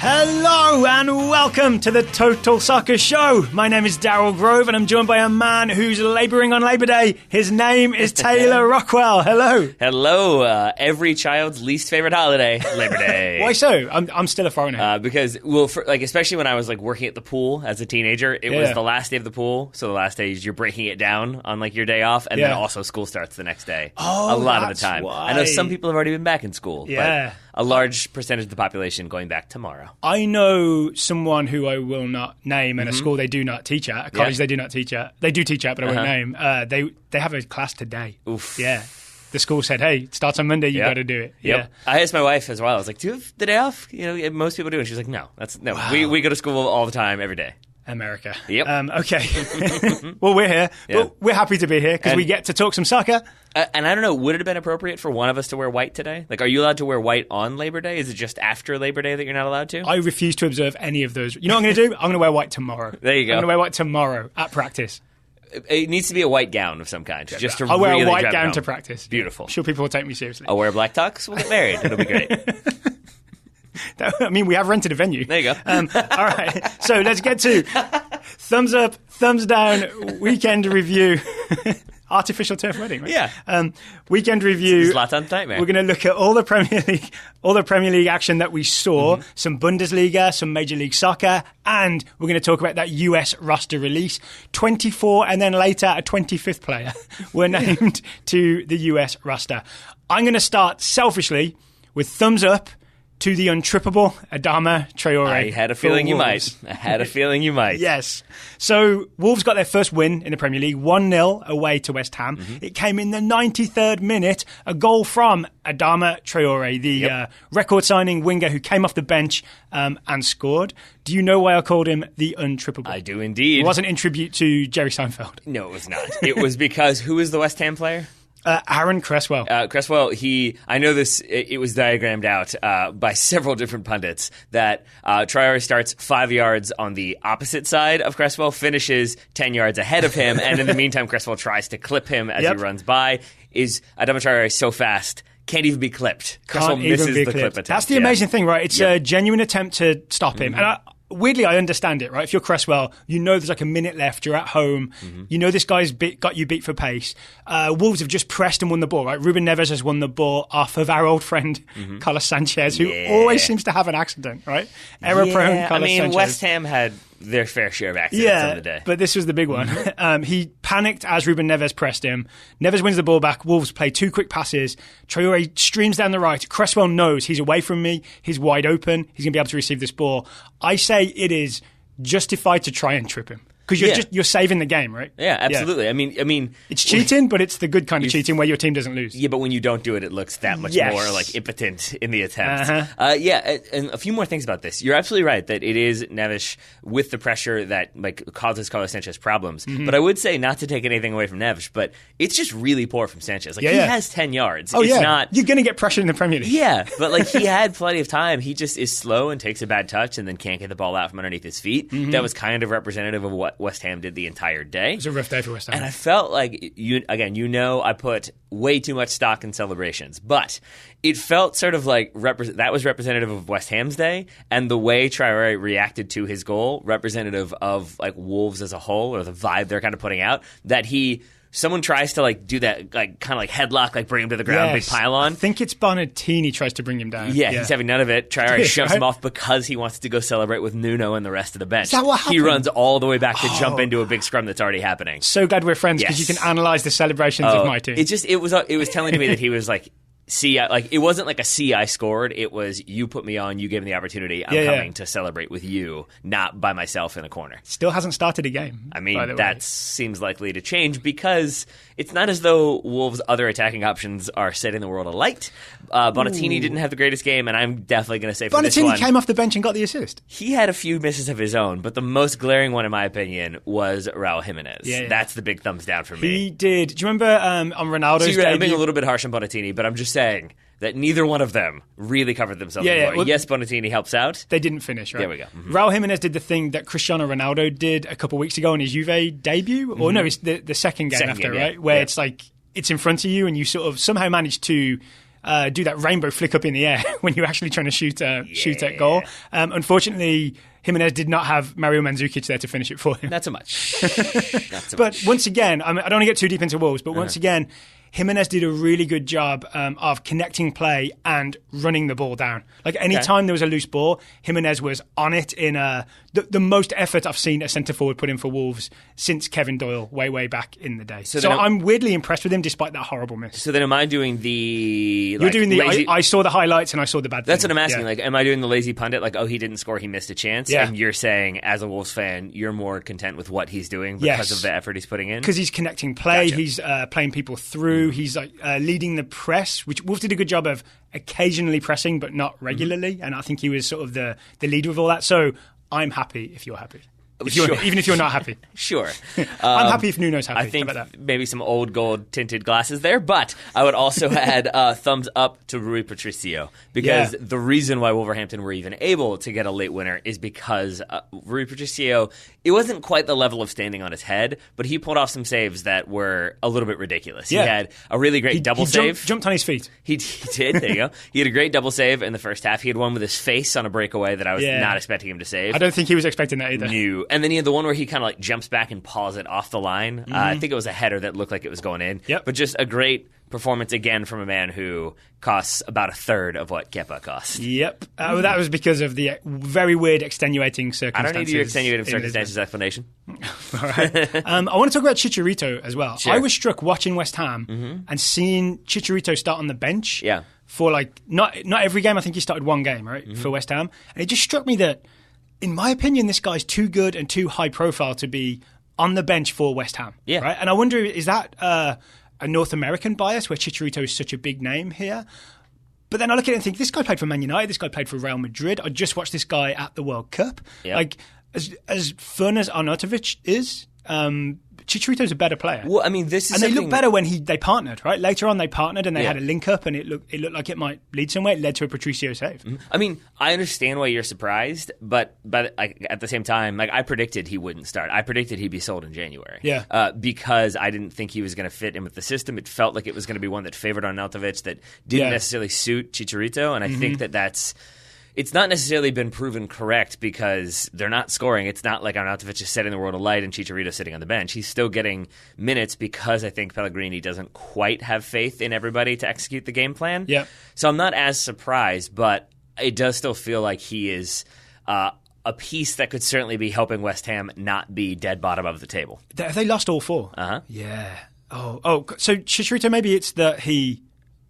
Hello and welcome to the Total Soccer Show. My name is Daryl Grove and I'm joined by a man who's labouring on Labour Day. His name is Taylor Rockwell. Hello. Hello. Every child's least favourite holiday, Labour Day. Why so? I'm still a foreigner. Because, especially when I was working at the pool as a teenager, it was the last day of the pool. So the last day is you're breaking it down on your day off, and then also school starts the next day. Oh, a lot of the time. Why. I know some people have already been back in school. Yeah. But a large percentage of the population going back tomorrow. I know someone who I will not name at a school they do not teach at, a college they do not teach at. They do teach at, but I won't name. They have a class today. Oof. Yeah. The school said, hey, it starts on Monday, you got to do it. Yep. Yeah. I asked my wife as well. I was like, do you have the day off? Most people do. And she was like, no. Wow. We go to school all the time, every day. America. Yep. Okay. Well, we're here. Yeah. Well, we're happy to be here because we get to talk some soccer. And I don't know, would it have been appropriate for one of us to wear white today? Are you allowed to wear white on Labor Day? Is it just after Labor Day that you're not allowed to? I refuse to observe any of those. You know what I'm going to do? I'm going to wear white tomorrow. There you go. I'm going to wear white tomorrow at practice. It needs to be a white gown of some kind. Just to I'll wear really a white drive it gown home. to practice. Beautiful. I'm sure people will take me seriously. I'll wear a black tux. We'll get married. It'll be great. I mean, we have rented a venue. There you go. All right. So let's get to thumbs up, thumbs down, weekend review. Artificial turf wedding, right? Yeah. Weekend review. Zlatan's nightmare. We're going to look at all the Premier League action that we saw, some Bundesliga, some Major League Soccer, and we're going to talk about that US roster release. 24 and then later a 25th player were named to the US roster. I'm going to start selfishly with thumbs up to the untrippable Adama Traore. I had a feeling you might. Yes. So Wolves got their first win in the Premier League, 1-0 away to West Ham. It came in the 93rd minute, a goal from Adama Traore, the record-signing winger who came off the bench and scored. Do you know why I called him the untrippable? I do indeed. It wasn't in tribute to Jerry Seinfeld. No, it was not. It was because who is the West Ham player? Aaron Cresswell. Cresswell, I know this, it was diagrammed out by several different pundits that Traore starts 5 yards on the opposite side of Cresswell, finishes 10 yards ahead of him, and in the meantime, Cresswell tries to clip him as he runs by. Is Adama Traore so fast, can't even be clipped. Cresswell misses the clip attempt. That's the amazing thing, right? It's a genuine attempt to stop him. And weirdly, I understand it, right? If you're Cresswell, you know there's a minute left, you're at home, you know this guy's got you beat for pace. Wolves have just pressed and won the ball, right? Ruben Neves has won the ball off of our old friend, Carlos Sanchez, who always seems to have an accident, right? Error-prone Carlos Sanchez. West Ham had their fair share of accidents on the day. But this was the big one. He panicked as Ruben Neves pressed him. Neves wins the ball back. Wolves play two quick passes. Traore streams down the right. Cresswell knows he's away from me. He's wide open. He's going to be able to receive this ball. I say it is justified to try and trip him. Because you're saving the game, right? Yeah, absolutely. Yeah. I mean, it's cheating, but it's the good kind of cheating where your team doesn't lose. Yeah, but when you don't do it, it looks that much more impotent in the attempt. And a few more things about this. You're absolutely right that it is Neves with the pressure that causes Carlos Sanchez problems. But I would say not to take anything away from Neves, but it's just really poor from Sanchez. He has 10 yards. You're going to get pressure in the Premier League. Yeah, but he had plenty of time. He just is slow and takes a bad touch and then can't get the ball out from underneath his feet. That was kind of representative of what West Ham did the entire day. It was a rough day for West Ham. And I felt like, I put way too much stock in celebrations, but it felt sort of like that was representative of West Ham's day, and the way Traore reacted to his goal, representative of Wolves as a whole, or the vibe they're kind of putting out, that someone tries to do that kind of headlock, bring him to the ground, big pylon. I think it's Bonatini tries to bring him down. Yeah, he's having none of it. Traore shoves him off because he wants to go celebrate with Nuno and the rest of the bench. Is that what happened? He runs all the way back to jump into a big scrum that's already happening. So glad we're friends because you can analyse the celebrations of my team. It was telling me that he was it wasn't like a see I scored. It was you put me on, you gave me the opportunity. I'm coming to celebrate with you, not by myself in a corner. Still hasn't started a game. I mean, that seems likely to change because it's not as though Wolves' other attacking options are setting the world alight. Bonatini didn't have the greatest game, and I'm definitely going to say for this one, Bonatini came off the bench and got the assist. He had a few misses of his own, but the most glaring one, in my opinion, was Raul Jimenez. That's the big thumbs down for me. He did. Do you remember on Ronaldo's debut? I'm being a little bit harsh on Bonatini, but I'm just saying that neither one of them really covered themselves. Well, yes, Bonatini helps out. They didn't finish, right? There we go. Raul Jimenez did the thing that Cristiano Ronaldo did a couple weeks ago in his Juve debut. Or no, it's the second game after, right? Where it's it's in front of you and you sort of somehow manage to do that rainbow flick up in the air when you're actually trying to shoot at goal. Unfortunately, Jimenez did not have Mario Mandzukic there to finish it for him. Not so much. But once again, I don't want to get too deep into Wolves, but once again, Jimenez did a really good job of connecting play and running the ball down. Like any time there was a loose ball, Jimenez was on it in the most effort I've seen a centre-forward put in for Wolves since Kevin Doyle way back in the day. So I'm weirdly impressed with him despite that horrible miss. So then am I doing the... You're doing the... Lazy... I saw the highlights and I saw the bad That's thing. what I'm asking. Yeah. Like, am I doing the lazy pundit? Like, oh, he didn't score, he missed a chance? Yeah. And you're saying, as a Wolves fan, you're more content with what he's doing because of the effort he's putting in? Because he's connecting play, he's playing people through, he's like leading the press, which Wolves did a good job of occasionally pressing, but not regularly. And I think he was sort of the leader of all that. So I'm happy if you're happy. Even if you're not happy. Sure. I'm happy if Nuno's happy. I think maybe some old gold tinted glasses there, but I would also add thumbs up to Rui Patricio because the reason why Wolverhampton were even able to get a late winner is because Rui Patricio, it wasn't quite the level of standing on his head, but he pulled off some saves that were a little bit ridiculous. He had a really great double save. Jumped on his feet. He did, there you go. He had a great double save in the first half. He had one with his face on a breakaway that I was not expecting him to save. I don't think he was expecting that either. No. And then he had the one where he kind of like jumps back and paws it off the line. I think it was a header that looked like it was going in. Yep. But just a great performance again from a man who costs about a third of what Kepa cost. Yep. Well, that was because of the very weird extenuating circumstances. I don't need your extenuating circumstances explanation. All right. I want to talk about Chicharito as well. Sure. I was struck watching West Ham and seeing Chicharito start on the bench for like not every game. I think he started one game, right, for West Ham. And it just struck me that, in my opinion, this guy's too good and too high profile to be on the bench for West Ham. Yeah. Right? And I wonder, is that a North American bias where Chicharito is such a big name here? But then I look at it and think, this guy played for Man United, this guy played for Real Madrid. I just watched this guy at the World Cup. Yep. Like, as fun as Arnautovic is, Chicharito's a better player. Well, I mean, this is and they look better when they partnered, right? Later on, they partnered and they had a link up, and it looked like it might lead somewhere. It led to a Patricio save. I mean, I understand why you're surprised, but at the same time, like, I predicted he wouldn't start. I predicted he'd be sold in January. Yeah. Because I didn't think he was going to fit in with the system. It felt like it was going to be one that favored Arnautovic that didn't necessarily suit Chicharito, and I think that's. It's not necessarily been proven correct because they're not scoring. It's not like Arnautovic is setting the world alight and Chicharito sitting on the bench. He's still getting minutes because I think Pellegrini doesn't quite have faith in everybody to execute the game plan. Yeah. So I'm not as surprised, but it does still feel like he is a piece that could certainly be helping West Ham not be dead bottom of the table. They lost all four. Uh-huh. Yeah. Oh. So Chicharito, maybe it's that he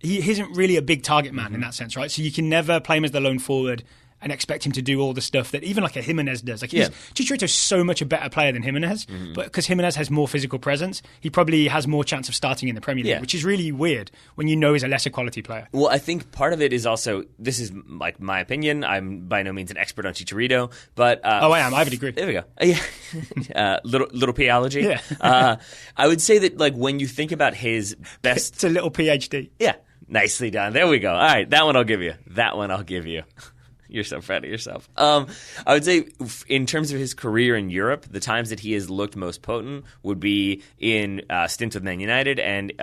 isn't really a big target man in that sense, right? So you can never play him as the lone forward and expect him to do all the stuff that even like a Jimenez does. Like Chicharito's so much a better player than Jimenez, but because Jimenez has more physical presence, he probably has more chance of starting in the Premier League, which is really weird when you know he's a lesser quality player. Well, I think part of it is also, this is like my opinion, I'm by no means an expert on Chicharito, but... I am. I have a degree. There we go. Yeah. Little P-ology. Yeah. I would say that like when you think about his best... It's a little PhD. Yeah. Nicely done. There we go. All right. That one I'll give you. You're so proud of yourself. I would say in terms of his career in Europe, the times that he has looked most potent would be in stints with Man United and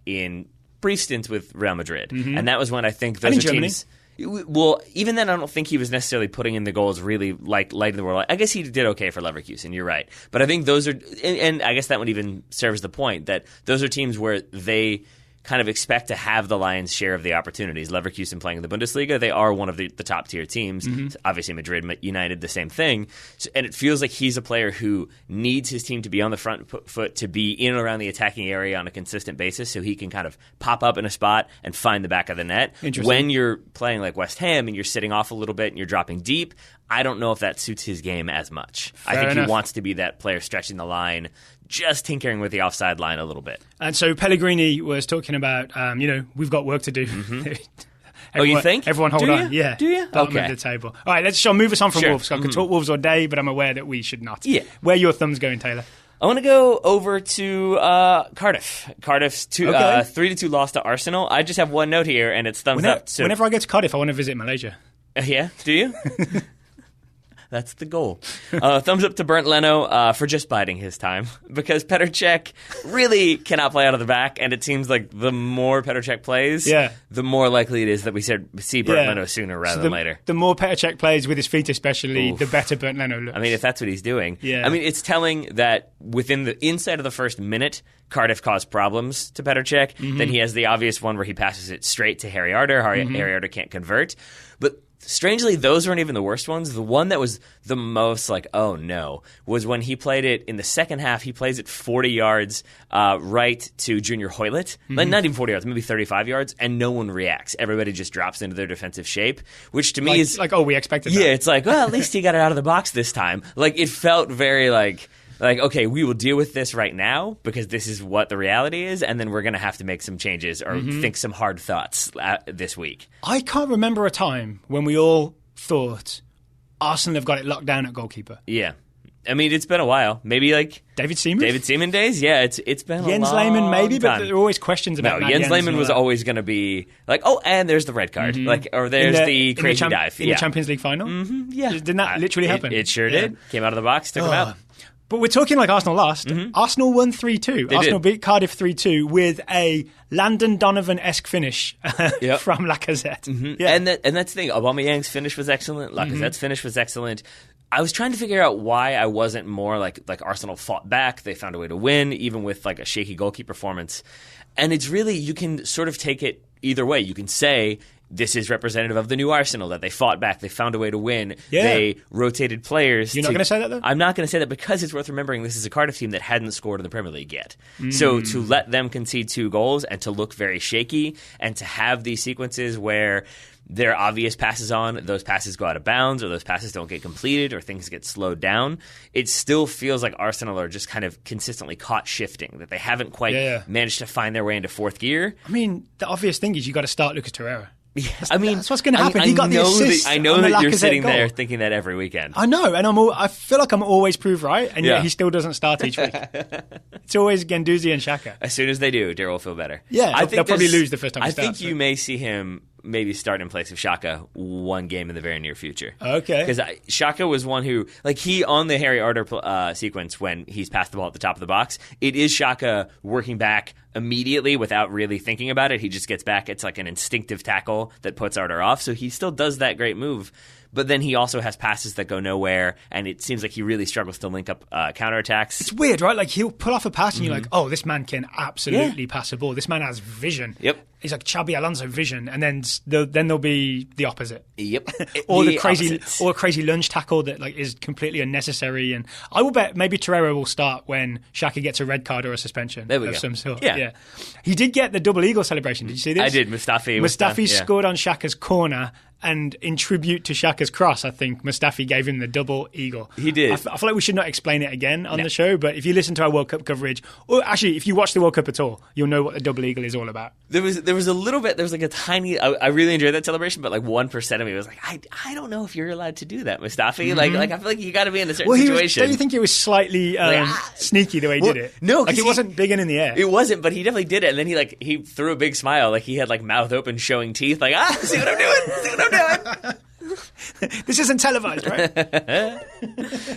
in brief stints with Real Madrid. And that was when I think those are teams... Well, even then, I don't think he was necessarily putting in the goals really like lighting the world. I guess he did okay for Leverkusen, you're right. But I think those are... And I guess that one even serves the point that those are teams where they... kind of expect to have the lion's share of the opportunities. Leverkusen playing in the Bundesliga, they are one of the top tier teams. Obviously Madrid, United, the same thing. And it feels like he's a player who needs his team to be on the front foot, to be in and around the attacking area on a consistent basis so he can kind of pop up in a spot and find the back of the net. When you're playing like West Ham and you're sitting off a little bit and you're dropping deep, I don't know if that suits his game as much. I think he wants to be that player stretching the line, just tinkering with the offside line a little bit. And so Pellegrini was talking about, we've got work to do. You think? Everyone hold on. Yeah. Do you? Bottom of the table. All right, let's move us on from Wolves. I could talk Wolves all day, but I'm aware that we should not. Yeah. Where are your thumbs going, Taylor? I want to go over to Cardiff. Cardiff's 3-2 loss to Arsenal. I just have one note here, and it's thumbs up. So. Whenever I go to Cardiff, I want to visit Malaysia. Yeah? Do you? That's the goal. Thumbs up to Bernd Leno for just biding his time, because Petr Cech really cannot play out of the back, and it seems like the more Petr Cech plays, the more likely it is that we see Bernd Leno sooner rather than later. The more Petr Cech plays with his feet especially, the better Bernd Leno looks. I mean, if that's what he's doing. I mean, it's telling that within the inside of the first minute, Cardiff caused problems to Petr Cech. Then he has the obvious one where he passes it straight to Harry Arter. Harry Arter can't convert. But strangely, those weren't even the worst ones. The one that was the most like, oh no, was when he played it in the second half. He plays it 40 yards right to Junior Hoylett. Like, not even 40 yards, maybe 35 yards, and no one reacts. Everybody just drops into their defensive shape, which to me is... Like, oh, we expected that. Yeah, it's like, well, at least he got it out of the box this time. Like, it felt very like, okay, we will deal with this right now because this is what the reality is, and then we're going to have to make some changes or think some hard thoughts this week. I can't remember a time when we all thought Arsenal have got it locked down at goalkeeper. Yeah. I mean, it's been a while. Maybe like David Seaman days. Yeah, it's been Jens a long Lehmann maybe, time. but there are always questions about no. Jens Lehmann was always going to be like, oh, and there's the red card, like, or there's the crazy dive in the Champions League final. Yeah, didn't that literally happen? It sure did. Came out of the box, took him out. But we're talking like Arsenal lost. Arsenal won 3-2. Arsenal beat Cardiff 3-2 with a Landon Donovan-esque finish from Lacazette. Yeah. And that's the thing. Aubameyang's finish was excellent. Lacazette's finish was excellent. I was trying to figure out why I wasn't more like Arsenal fought back. They found a way to win, even with like a shaky goalkeeper performance. And it's really, you can sort of take it either way. You can say this is representative of the new Arsenal, that they fought back, they found a way to win, they rotated players. You're not going to say that, though? I'm not going to say that because it's worth remembering this is a Cardiff team that hadn't scored in the Premier League yet. So to let them concede 2 goals and to look very shaky and to have these sequences where there are obvious passes on, those passes go out of bounds or those passes don't get completed or things get slowed down, it still feels like Arsenal are just kind of consistently caught shifting, that they haven't quite managed to find their way into fourth gear. I mean, the obvious thing is you got to start Lucas Torreira. Yeah, I mean, that's what's going to happen. He got the assist. I know that you're sitting there thinking that every weekend. I know, and I feel like I'm always proved right, and yet he still doesn't start each week. It's always Guendouzi and Xhaka. As soon as they do, Daryl will feel better. Yeah, I think they'll probably lose the first time he starts. I think you may see him maybe start in place of Xhaka one game in the very near future. Okay. Because Xhaka was one who, like, he on the Harry Arter sequence when he's passed the ball at the top of the box, it is Xhaka working back immediately without really thinking about it. He just gets back. It's like an instinctive tackle that puts Arter off. So he still does that great move. But then he also has passes that go nowhere, and it seems like he really struggles to link up counterattacks. It's weird, right? Like, he'll pull off a pass, and you're like, oh, this man can absolutely pass a ball. This man has vision. Yep. He's like Xabi Alonso vision, and then there'll be the opposite. Yep. or the crazy lunge tackle that like is completely unnecessary. And I will bet maybe Torreira will start when Xhaka gets a red card or a suspension of some sort. Yeah. He did get the double eagle celebration. Did you see this? I did. Mustafi scored on Xhaka's corner. And in tribute to Xhaka's cross, I think Mustafi gave him the double eagle. He did. I feel like we should not explain it again on the show, but if you listen to our World Cup coverage, or actually if you watch the World Cup at all, you'll know what the double eagle is all about. There was a little bit, there was like a tiny, I really enjoyed that celebration, but like 1% of me was like, I don't know if you're allowed to do that, Mustafi. Like I feel like you got to be in a certain situation. Don't you think it was slightly sneaky the way he did it? No. Like it wasn't big and in the air. It wasn't, but he definitely did it. And then he threw a big smile, like he had like mouth open showing teeth, like, see what I'm doing? See what I'm doing? This isn't televised, right?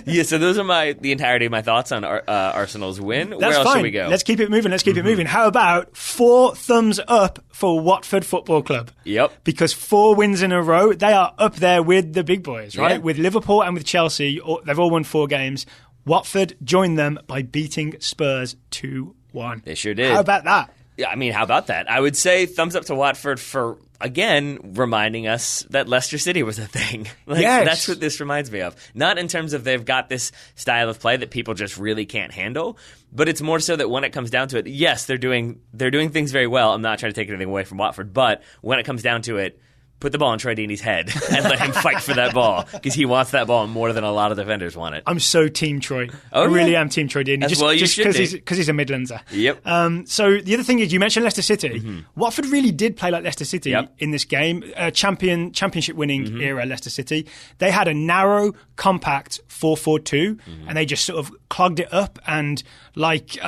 Yeah, so those are the entirety of my thoughts on Arsenal's win. That's Where else fine. should we go? Let's keep it moving. It moving. How about 4 thumbs up for Watford Football Club? Yep. Because 4 wins in a row, they are up there with the big boys, right? Yeah. With Liverpool and with Chelsea, they've all won 4 games. Watford joined them by beating Spurs 2-1. They sure did. How about that? Yeah, I mean, how about that? I would say thumbs up to Watford for, again, reminding us that Leicester City was a thing. That's what this reminds me of. Not in terms of they've got this style of play that people just really can't handle, but it's more so that when it comes down to it, yes, they're doing things very well. I'm not trying to take anything away from Watford, but when it comes down to it, put the ball in Troy Deeney's head and let him fight for that ball because he wants that ball more than a lot of defenders want it. I'm so Team Troy. I really am Team Troy Deeney. Just because he's a Midlandser. Yep. So the other thing is, you mentioned Leicester City. Watford really did play like Leicester City in this game. Championship winning era Leicester City. They had a narrow, compact 4-4-2 and they just sort of clogged it up and like...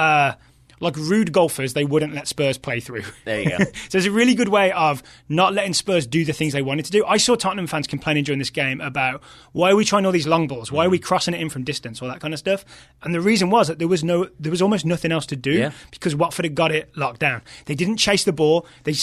like rude golfers they wouldn't let Spurs play through. There you go. So it's a really good way of not letting Spurs do the things they wanted to do. I saw Tottenham fans complaining during this game about why are we trying all these long balls? Why are we crossing it in from distance? All that kind of stuff. And the reason was that there was almost nothing else to do because Watford had got it locked down. They didn't chase the ball. They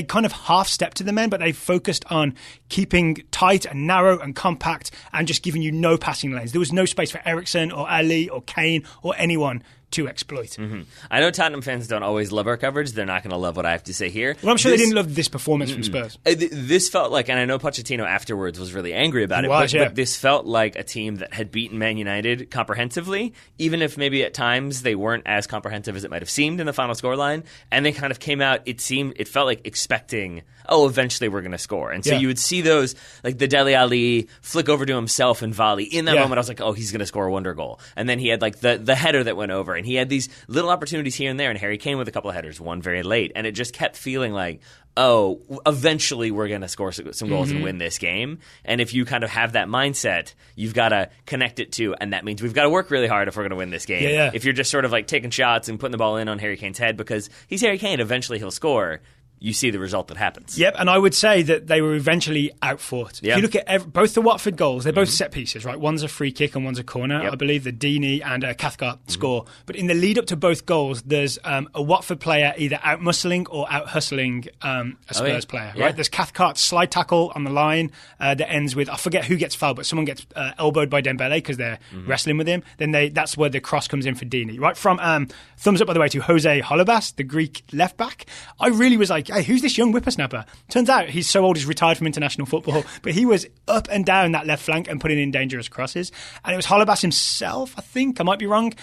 kind of half stepped to the men, but they focused on keeping tight and narrow and compact and just giving you no passing lanes. There was no space for Eriksen or Ali or Kane or anyone to exploit. Mm-hmm. I know Tottenham fans don't always love our coverage. They're not going to love what I have to say here. Well, I'm sure they didn't love this performance from Spurs. This felt like, and I know Pochettino afterwards was really angry about it, but this felt like a team that had beaten Man United comprehensively, even if maybe at times they weren't as comprehensive as it might have seemed in the final scoreline, and they kind of came out, it felt like expecting, eventually we're going to score. And so you would see those, like the Dele Alli flick over to himself and volley. In that moment, I was like, he's going to score a wonder goal. And then he had like the header that went over, and he had these little opportunities here and there, and Harry Kane with a couple of headers, one very late, and it just kept feeling like, eventually we're going to score some goals and win this game. And if you kind of have that mindset, you've got to connect it to, and that means we've got to work really hard if we're going to win this game. Yeah. If you're just sort of like taking shots and putting the ball in on Harry Kane's head because he's Harry Kane, eventually he'll score, you see the result that happens. Yep, and I would say that they were eventually outfought. If you look at both the Watford goals, they're both set pieces, right? One's a free kick and one's a corner. I believe the Deeney and Cathcart score. But in the lead up to both goals, there's a Watford player either out-muscling or out-hustling a Spurs player, right? There's Cathcart's slide tackle on the line that ends with, I forget who gets fouled, but someone gets elbowed by Dembele because they're wrestling with him. Then that's where the cross comes in for Deeney, right? From thumbs up, by the way, to Jose Holebas, the Greek left-back. I really was like, hey, who's this young whippersnapper? Turns out he's so old he's retired from international football, but he was up and down that left flank and putting in dangerous crosses. And it was Holebas himself, I think, I might be wrong,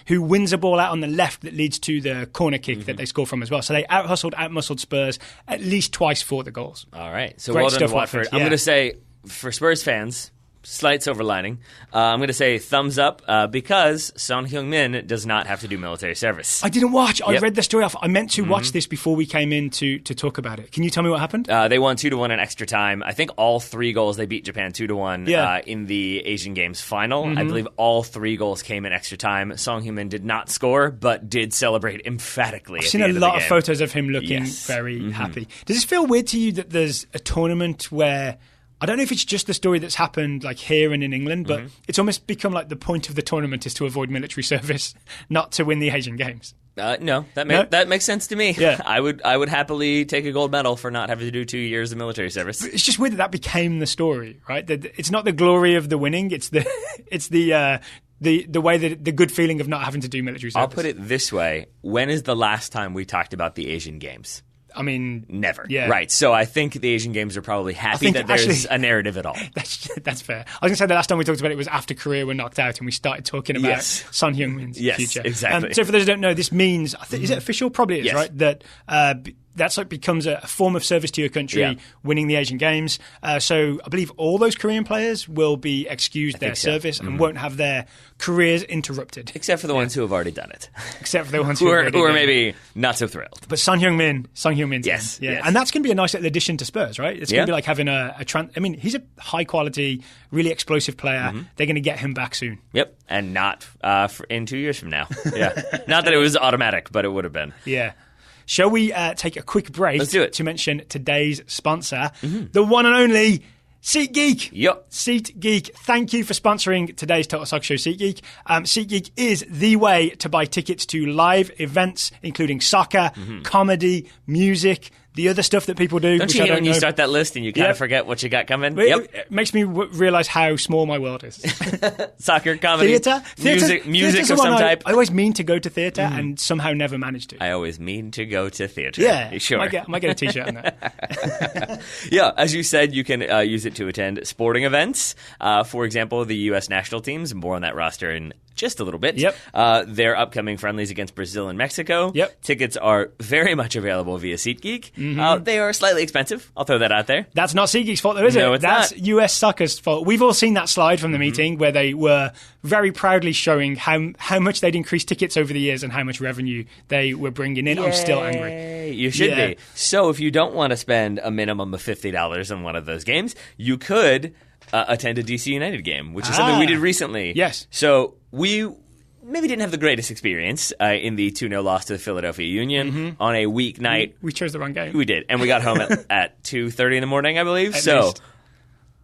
who wins a ball out on the left that leads to the corner kick that they score from as well. So they out-hustled, out-muscled Spurs at least twice for the goals. All right. So Great well done stuff, to Watford. I'm going to say, for Spurs fans, slight silver lining. I'm going to say thumbs up because Son Heung-min does not have to do military service. I didn't watch. I read the story off. I meant to watch this before we came in to talk about it. Can you tell me what happened? They won 2-1 in extra time. I think all 3 goals, they beat Japan 2-1 in the Asian Games final. I believe all 3 goals came in extra time. Son Heung-min did not score, but did celebrate emphatically. I've seen a lot of photos of him looking very happy. Does this feel weird to you that there's a tournament where... I don't know if it's just the story that's happened like here and in England, but it's almost become like the point of the tournament is to avoid military service, not to win the Asian Games. No, that makes sense to me. Yeah. I would happily take a gold medal for not having to do 2 years of military service. It's just weird that became the story, right? That it's not the glory of the winning; it's the way that the good feeling of not having to do military service. I'll put it this way: when is the last time we talked about the Asian Games? I mean, never. Yeah. Right. So I think the Asian Games are probably happy that there's a narrative at all. That's fair. I was going to say the last time we talked about it was after Korea were knocked out and we started talking about Son Heung-min's future. Exactly. So for those who don't know, this means, is it official? Probably it is, right? That that's like becomes a form of service to your country, winning the Asian Games. So I believe all those Korean players will be excused their service and won't have their careers interrupted. Except for the ones who have already done it. Except for the ones who are maybe not so thrilled. But Son Heung-min. Yes. And that's going to be a nice little addition to Spurs, right? It's going to be like having I mean, he's a high quality, really explosive player. They're going to get him back soon. Yep. And not in 2 years from now. Yeah. Not that it was automatic, but it would have been. Yeah. Shall we take a quick break Let's do it. to mention today's sponsor, the one and only SeatGeek. Yep. SeatGeek. Thank you for sponsoring today's Total Soccer Show, SeatGeek. SeatGeek is the way to buy tickets to live events, including soccer, comedy, music, the other stuff that people do. Don't you hate when you start that list and you kind of forget what you got coming? It makes me realise how small my world is. Soccer, comedy, music of some type. I always mean to go to theatre and somehow never manage to. I always mean to go to theatre. Yeah, sure. I might get a T-shirt on that. Yeah, as you said, you can use it to attend sporting events. For example, the U.S. national teams. More on that roster in just a little bit. Yep. Their upcoming friendlies against Brazil and Mexico. Yep. Tickets are very much available via SeatGeek. They are slightly expensive. I'll throw that out there. That's not SeatGeek's fault, though, is it? No, it's That's not. US Soccer's fault. We've all seen that slide from the meeting where they were very proudly showing how much they'd increased tickets over the years and how much revenue they were bringing in. Yay. I'm still angry. You should be. So if you don't want to spend a minimum of $50 on one of those games, you could attend a DC United game, which is something we did recently. Yes. So we maybe didn't have the greatest experience in the 2-0 loss to the Philadelphia Union on a weeknight. We chose the wrong game. We did, and we got home at 2:30 in the morning, I believe. At so least.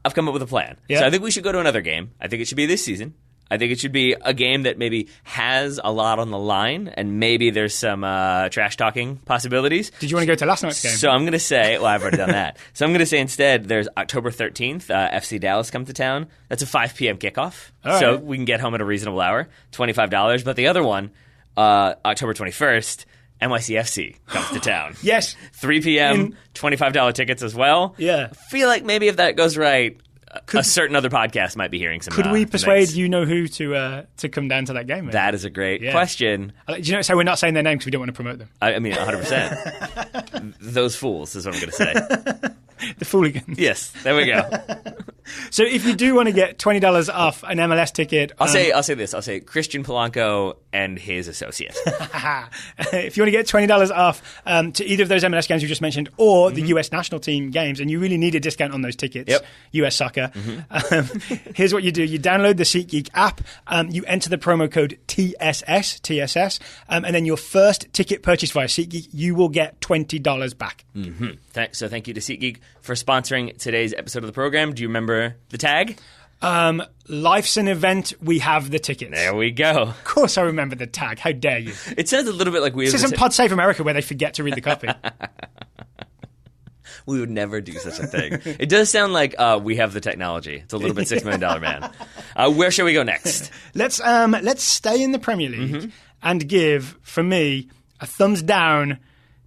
I've come up with a plan. Yeah. So I think we should go to another game. I think it should be this season. I think it should be a game that maybe has a lot on the line, and maybe there's some trash-talking possibilities. Did you want to go to last night's game? So I'm going to say, well, I've already done that. So I'm going to say instead there's October 13th, FC Dallas come to town. That's a 5 p.m. kickoff. All so right. we can get home at a reasonable hour, $25. But the other one, October 21st, NYCFC comes to town. Yes. 3 p.m., $25 tickets as well. Yeah. I feel like maybe if that goes right, a certain other podcast might be hearing some. Could we persuade things. you know who to come down to that game? Maybe? That is a great question. Do you know? So we're not saying their name because we don't want to promote them. I mean, 100%. Those fools is what I'm going to say. The Fooligans. Yes, there we go. So if you do want to get $20 off an MLS ticket, I'll say this. I'll say Christian Polanco and his associate. if you want to get $20 off to either of those MLS games you just mentioned or the US national team games, and you really need a discount on those tickets, US soccer, here's what you do. You download the SeatGeek app, you enter the promo code TSS, and then your first ticket purchase via SeatGeek, you will get $20 back. So thank you to SeatGeek for sponsoring today's episode of the program. Do you remember the tag? Life's an event, we have the tickets. There we go. Of course I remember the tag. How dare you? It sounds a little bit like we. This isn't Pod Save America where they forget to read the copy. We would never do such a thing. It does sound like we have the technology. It's a little bit $6 million man. Where shall we go next? Let's stay in the Premier League and give, for me, a thumbs down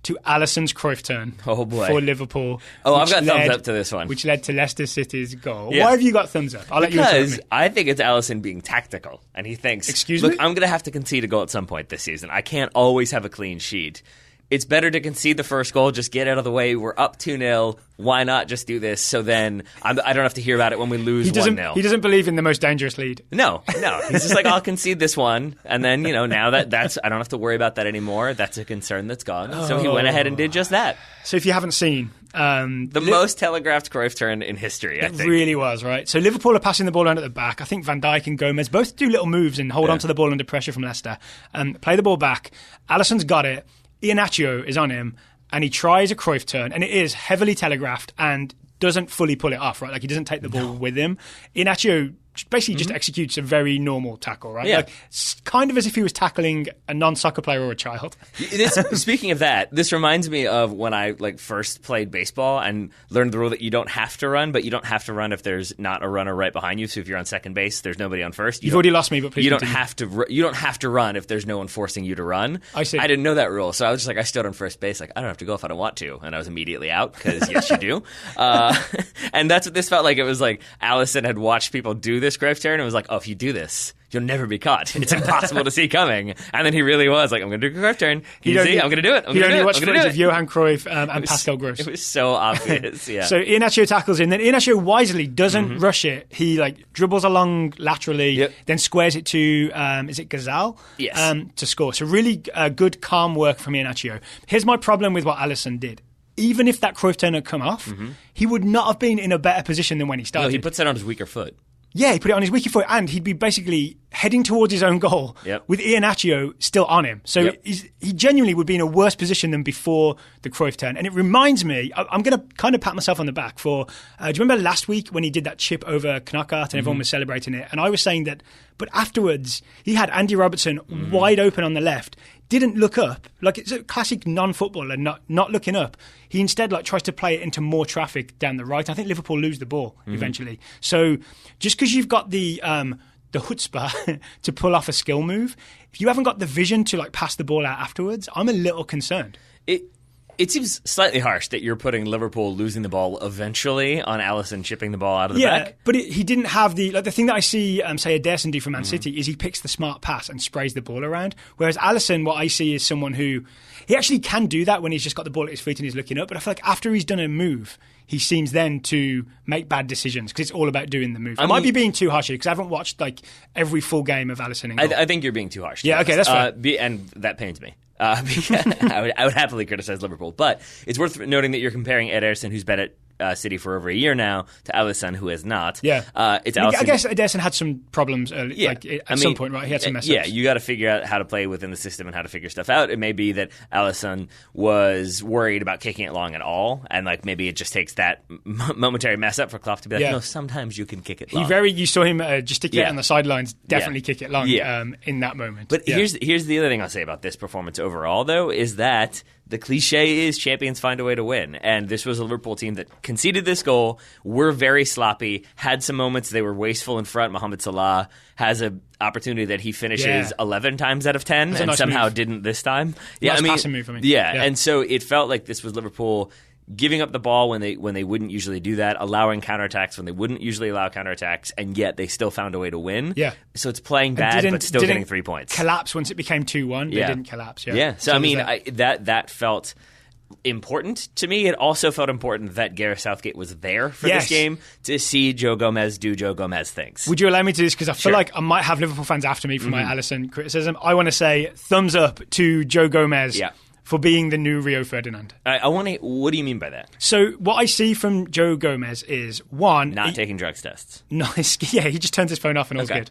to Alisson's Cruyff turn for Liverpool. Oh, I've got thumbs up to this one. Which led to Leicester City's goal. Yeah. Why have you got thumbs up? I'll let you Because me. I think it's Alisson being tactical. And he thinks, Excuse look, me? I'm going to have to concede a goal at some point this season. I can't always have a clean sheet. It's better to concede the first goal, just get out of the way. We're up 2-0. Why not just do this? So then I don't have to hear about it when we lose 1-0. He doesn't believe in the most dangerous lead. No. He's just like, I'll concede this one. And then, now that's I don't have to worry about that anymore. That's a concern that's gone. So he went ahead and did just that. So if you haven't seen... the most telegraphed Cruyff turn in history, I think. It really was, right? So Liverpool are passing the ball around at the back. I think Van Dijk and Gomez both do little moves and hold on to the ball under pressure from Leicester. Play the ball back. Alisson's got it. Iheanacho is on him, and he tries a Cruyff turn, and it is heavily telegraphed and doesn't fully pull it off, right? Like, he doesn't take the ball with him. Iheanacho basically just executes a very normal tackle, right? Yeah. Like, it's kind of as if he was tackling a non-soccer player or a child. Speaking of that, this reminds me of when I first played baseball and learned the rule that you don't have to run, but you don't have to run if there's not a runner right behind you. So if you're on second base, there's nobody on first. You've already lost me, but please you continue. you don't have to run if there's no one forcing you to run. I see. I didn't know that rule, so I was just like, I stood on first base, like I don't have to go if I don't want to, and I was immediately out because yes, you do. And that's what this felt like. It was like Alisson had watched people do this Cruyff turn and was like, oh, if you do this, you'll never be caught. It's impossible to see coming. And then he really was like, I'm going to do a Cruyff turn. I'm going to do it. He only watched footage of Johan Cruyff and Pascal Gross. It was so obvious, yeah. So Iheanacho tackles in. Then Iheanacho wisely doesn't rush it. He dribbles along laterally, then squares it to, is it Gazal? Yes. To score. So really good, calm work from Iheanacho. Here's my problem with what Alisson did. Even if that Cruyff turn had come off, he would not have been in a better position than when he started. No, he puts it on his weaker foot. Yeah, he put it on his weaker foot, and he'd be basically heading towards his own goal with Iheanacho still on him. So he genuinely would be in a worse position than before the Cruyff turn. And it reminds me, I'm going to kind of pat myself on the back for, do you remember last week when he did that chip over Knockout and everyone was celebrating it? And I was saying that, but afterwards, he had Andy Robertson wide open on the left, didn't look up. Like, it's a classic non-footballer, not looking up. He instead tries to play it into more traffic down the right. I think Liverpool lose the ball eventually. So just because you've got the chutzpah to pull off a skill move, if you haven't got the vision to pass the ball out afterwards, I'm a little concerned. It seems slightly harsh that you're putting Liverpool losing the ball eventually on Alisson chipping the ball out of the back. Yeah, but he didn't have the thing that I see, say, Ederson do for Man City is he picks the smart pass and sprays the ball around. Whereas Alisson, what I see is someone who, he actually can do that when he's just got the ball at his feet and he's looking up. But I feel like after he's done a move, he seems then to make bad decisions because it's all about doing the move. I might be being too harsh here because I haven't watched every full game of Alisson in goal. I think you're being too harsh. Yeah, okay, that's fair. And that pains me. I would happily criticize Liverpool, but it's worth noting that you're comparing Ederson, who's better City for over a year now to Alisson, who has not. Yeah. It's I guess Ederson had some problems some point, right? He had some mess ups. Yeah, you got to figure out how to play within the system and how to figure stuff out. It may be that Alisson was worried about kicking it long at all, and like maybe it just takes that momentary mess up for Klopp to be like, no, sometimes you can kick it long. You saw him gesticulate on the sidelines, definitely kick it long in that moment. But here's the other thing I'll say about this performance overall, though, is that the cliche is champions find a way to win. And this was a Liverpool team that conceded this goal, were very sloppy, had some moments they were wasteful in front. Mohamed Salah has an opportunity that he finishes 11 times out of 10 and somehow didn't this time. Passing move for me. And so it felt like this was Liverpool giving up the ball when they wouldn't usually do that, allowing counterattacks when they wouldn't usually allow counterattacks, and yet they still found a way to win. Yeah. So it's playing bad, but still getting 3 points. Collapse once it became 2-1. They didn't collapse. Yeah. So I mean, that felt important to me. It also felt important that Gareth Southgate was there for this game to see Joe Gomez do Joe Gomez things. Would you allow me to do this? Because I feel like I might have Liverpool fans after me for my Alisson criticism. I want to say thumbs up to Joe Gomez. For being the new Rio Ferdinand. I want to. What do you mean by that? So what I see from Joe Gomez is not taking drugs tests. Nice. Yeah, he just turns his phone off and all's good.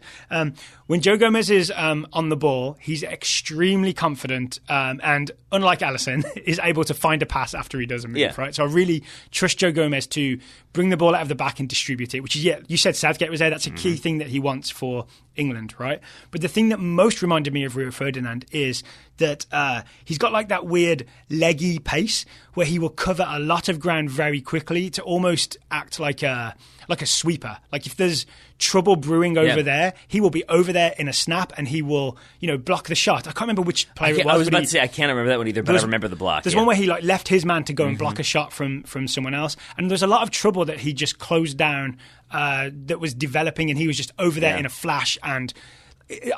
When Joe Gomez is on the ball, he's extremely confident and, unlike Alisson, is able to find a pass after he does a move, right? So I really trust Joe Gomez to bring the ball out of the back and distribute it, which is, you said Southgate was there. That's a key thing that he wants for England, right? But the thing that most reminded me of Rio Ferdinand is that he's got like that weird leggy pace where he will cover a lot of ground very quickly to almost act like a sweeper. Like if there's trouble brewing over there, he will be over there in a snap and he will, block the shot. I can't remember which player it was. I was about to say I can't remember that one either, but I remember the block. There's one where he left his man to go and block a shot from someone else, and there's a lot of trouble that he just closed down that was developing, and he was just over there in a flash. And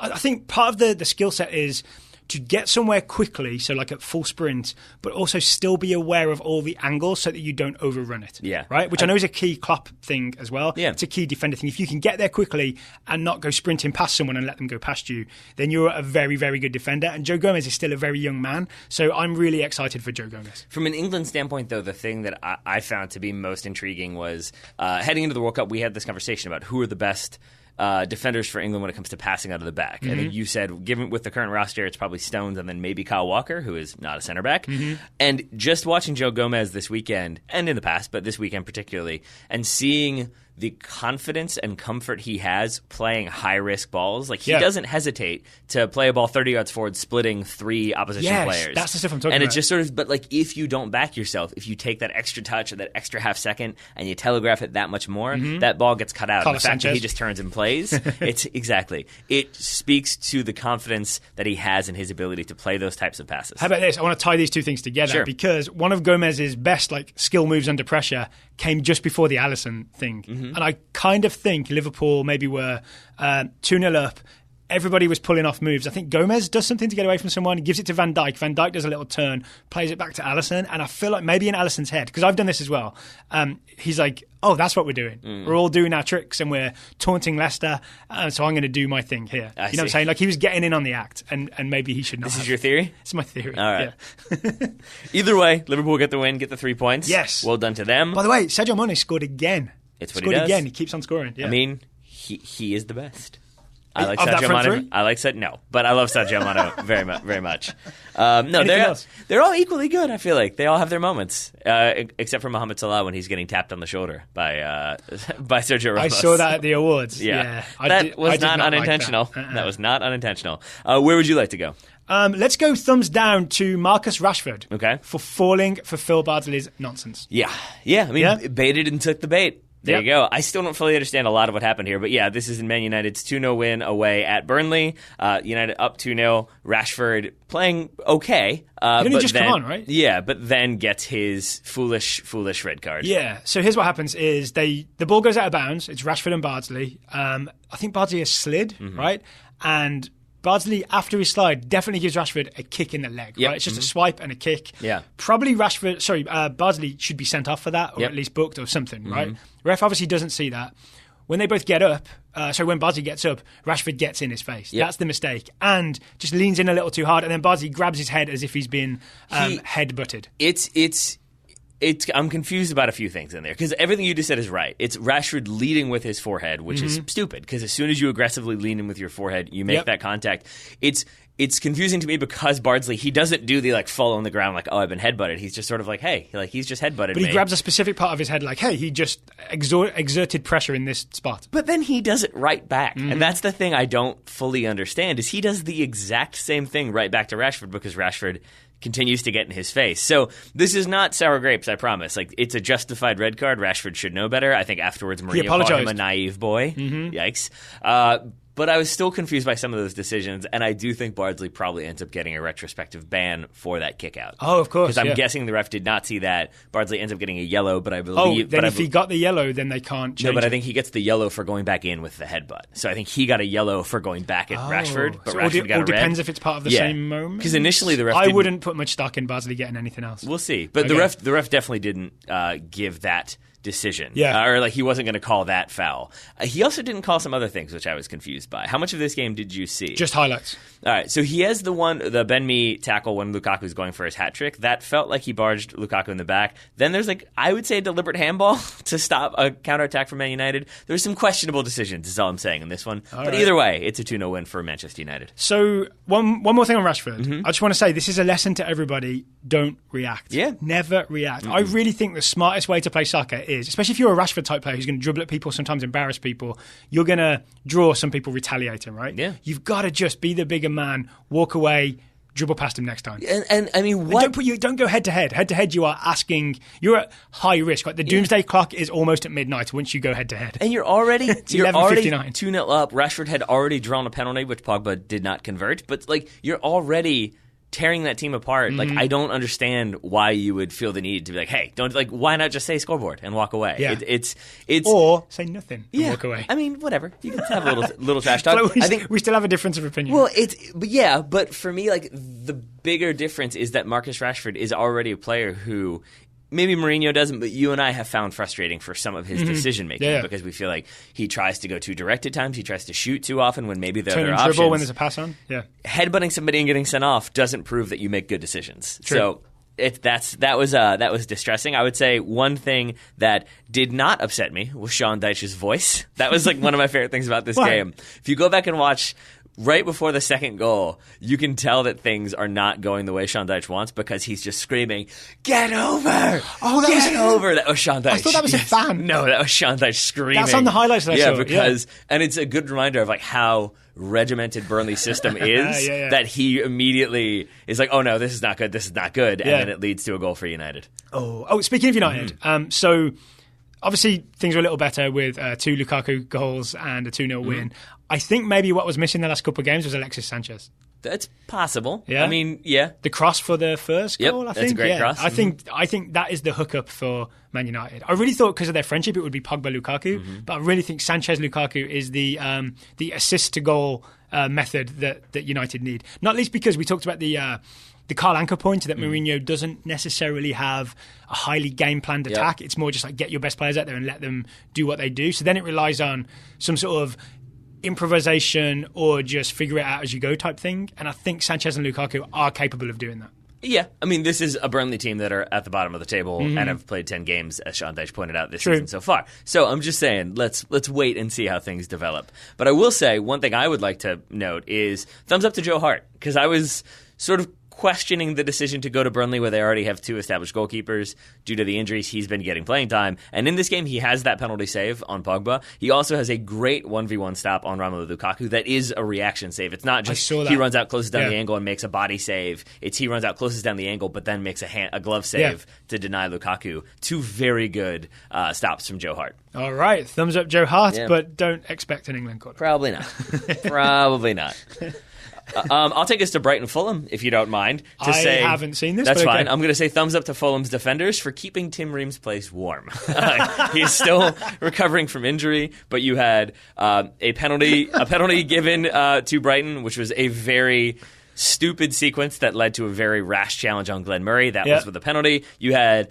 I think part of the skill set is to get somewhere quickly, so like at full sprint, but also still be aware of all the angles so that you don't overrun it. Yeah. Right? Which I know is a key Klopp thing as well. Yeah. It's a key defender thing. If you can get there quickly and not go sprinting past someone and let them go past you, then you're a very, very good defender. And Joe Gomez is still a very young man, so I'm really excited for Joe Gomez. From an England standpoint, though, the thing that I found to be most intriguing was heading into the World Cup, we had this conversation about who are the best defenders for England when it comes to passing out of the back. I think you said, given with the current roster, it's probably Stones and then maybe Kyle Walker, who is not a center back. And just watching Joe Gomez this weekend, and in the past, but this weekend particularly, and seeing the confidence and comfort he has playing high-risk balls. Like, he doesn't hesitate to play a ball 30 yards forward, splitting 3 opposition players. That's the stuff I'm talking about. And it's just sort of, but like, if you don't back yourself, if you take that extra touch or that extra half second and you telegraph it that much more, that ball gets cut out. And the fact that he just turns and plays, it speaks to the confidence that he has in his ability to play those types of passes. How about this? I want to tie these two things together because one of Gomez's best skill moves under pressure came just before the Alisson thing. And I kind of think Liverpool maybe were 2-0 up. Everybody was pulling off moves. I think Gomez does something to get away from someone. He gives it to Van Dijk. Van Dijk does a little turn, plays it back to Alisson. And I feel like maybe in Alisson's head, because I've done this as well, he's like, oh, that's what we're doing. We're all doing our tricks and we're taunting Leicester. So I'm going to do my thing here. You know what I'm saying? Like, he was getting in on the act and maybe he should not. This is your theory? It's my theory. All right. Yeah. Either way, Liverpool get the win, get the 3 points. Yes. Well done to them. By the way, Sadio Mane scored again. It's what he does. Again. He keeps on scoring. Yeah. I mean, he is the best. I like Sadio Mane. But I love Sadio Mane very much. They're all equally good. I feel like they all have their moments, except for Mohamed Salah when he's getting tapped on the shoulder by Sergio Ramos. I saw that at the awards. Yeah. That was not unintentional. That was not unintentional. Where would you like to go? Let's go thumbs down to Marcus Rashford for falling for Phil Bardsley's nonsense. Yeah. I mean, baited and took the bait. There you go. I still don't fully understand a lot of what happened here, but yeah, this is in Man United's 2-0 win away at Burnley. United up 2-0. Rashford playing okay. He only just come on, right? Yeah, but then gets his foolish red card. Yeah, so here's what happens is the ball goes out of bounds. It's Rashford and Bardsley. I think Bardsley has slid, right? And Bardsley, after his slide, definitely gives Rashford a kick in the leg. Right? It's just a swipe and a kick. Yeah. Probably Bardsley should be sent off for that, or at least booked or something, right? Ref obviously doesn't see that. When they both get up, when Bardsley gets up, Rashford gets in his face. That's the mistake. And just leans in a little too hard, and then Bardsley grabs his head as if he's been head-butted. I'm confused about a few things in there because everything you just said is right. It's Rashford leading with his forehead, which is stupid because as soon as you aggressively lean in with your forehead, you make that contact. It's confusing to me because Bardsley, he doesn't do the fall on the ground like, oh, I've been headbutted. He's just sort of like, hey, he's just headbutted me. But he grabs a specific part of his head like, hey, he just exerted pressure in this spot. But then he does it right back. And that's the thing I don't fully understand is he does the exact same thing right back to Rashford because Rashford continues to get in his face. So this is not sour grapes, I promise. It's a justified red card. Rashford should know better. I think afterwards Mourinho called him a naive boy. Yikes. But I was still confused by some of those decisions, and I do think Bardsley probably ends up getting a retrospective ban for that kick out. Oh, of course. Because I'm guessing the ref did not see that. Bardsley ends up getting a yellow, but I believe... then if he got the yellow, then they can't change I think he gets the yellow for going back in with the headbutt. So I think he got a yellow for going back at Rashford, but Rashford got a red. It depends if it's part of the same moment. Because initially the ref I wouldn't put much stock in Bardsley getting anything else. We'll see. But the ref definitely didn't give that decision. Yeah. Or he wasn't going to call that foul. He also didn't call some other things, which I was confused by. How much of this game did you see? Just highlights. All right. So he has the Ben Mee tackle when Lukaku's going for his hat trick. That felt like he barged Lukaku in the back. Then there's I would say a deliberate handball to stop a counterattack from Man United. There's some questionable decisions is all I'm saying in this one. But either way, it's a 2-0 win for Manchester United. So one more thing on Rashford. I just want to say this is a lesson to everybody. Don't react. Yeah. Never react. I really think the smartest way to play soccer is, especially if you're a Rashford type player who's going to dribble at people, sometimes embarrass people, you're going to draw some people retaliating, right? Yeah. You've got to just be the bigger man, walk away, dribble past him next time. And I mean, what? And don't go head to head. Head to head, you're at high risk. The doomsday clock is almost at midnight once you go head to head. And you're already 2-0 up. Rashford had already drawn a penalty, which Pogba did not convert. But you're already tearing that team apart. I don't understand why you would feel the need to be hey, don't why not just say scoreboard and walk away? Yeah. It's or say nothing and walk away. I mean, whatever. You can have a little trash talk. I think we still have a difference of opinion. Well, but for me, the bigger difference is that Marcus Rashford is already a player who maybe Mourinho doesn't, but you and I have found frustrating for some of his decision-making because we feel like he tries to go too direct at times. He tries to shoot too often when maybe there are other options. Dribble when there's a pass on. Yeah. Headbutting somebody and getting sent off doesn't prove that you make good decisions. True. So that was distressing. I would say one thing that did not upset me was Sean Dyche's voice. That was one of my favorite things about this game. If you go back and watch right before the second goal, you can tell that things are not going the way Sean Dyche wants because he's just screaming, "Get over! Get over!" That was Sean Dyche. I thought that was a fan. No, that was Sean Dyche screaming. That's on the highlights that I saw. And it's a good reminder of how regimented Burnley's system is that he immediately is oh no, this is not good, and then it leads to a goal for United. Oh, speaking of United, so obviously things were a little better with 2 Lukaku goals and a 2-0 win. I think maybe what was missing the last couple of games was Alexis Sanchez. That's possible. Yeah. I mean, yeah. The cross for the first goal, I think. That's a great cross. I think that is the hookup for Man United. I really thought because of their friendship it would be Pogba-Lukaku, but I really think Sanchez-Lukaku is the assist-to-goal method that United need. Not least because we talked about the Carl Anker point that Mourinho doesn't necessarily have a highly game-planned attack. It's more just get your best players out there and let them do what they do. So then it relies on some sort of improvisation or just figure it out as you go type thing. And I think Sanchez and Lukaku are capable of doing that. Yeah, I mean, this is a Burnley team that are at the bottom of the table and have played 10 games, as Sean Dyche pointed out this season so far. So I'm just saying, let's wait and see how things develop. But I will say, one thing I would like to note is thumbs up to Joe Hart, because I was sort of questioning the decision to go to Burnley where they already have 2 established goalkeepers. Due to the injuries, he's been getting playing time. And in this game, he has that penalty save on Pogba. He also has a great 1v1 stop on Romelu Lukaku that is a reaction save. It's not just he runs out closest down the angle and makes a body save. It's he runs out closest down the angle but then makes a glove save to deny Lukaku. 2 very good stops from Joe Hart. All right. Thumbs up Joe Hart, but don't expect an England quarter. Probably not. Probably not. I'll take us to Brighton Fulham, if you don't mind. I haven't seen this. That's fine. I'm going to say thumbs up to Fulham's defenders for keeping Tim Ream's place warm. He's still recovering from injury, but you had a penalty given to Brighton, which was a very stupid sequence that led to a very rash challenge on Glenn Murray. That was with a penalty. You had,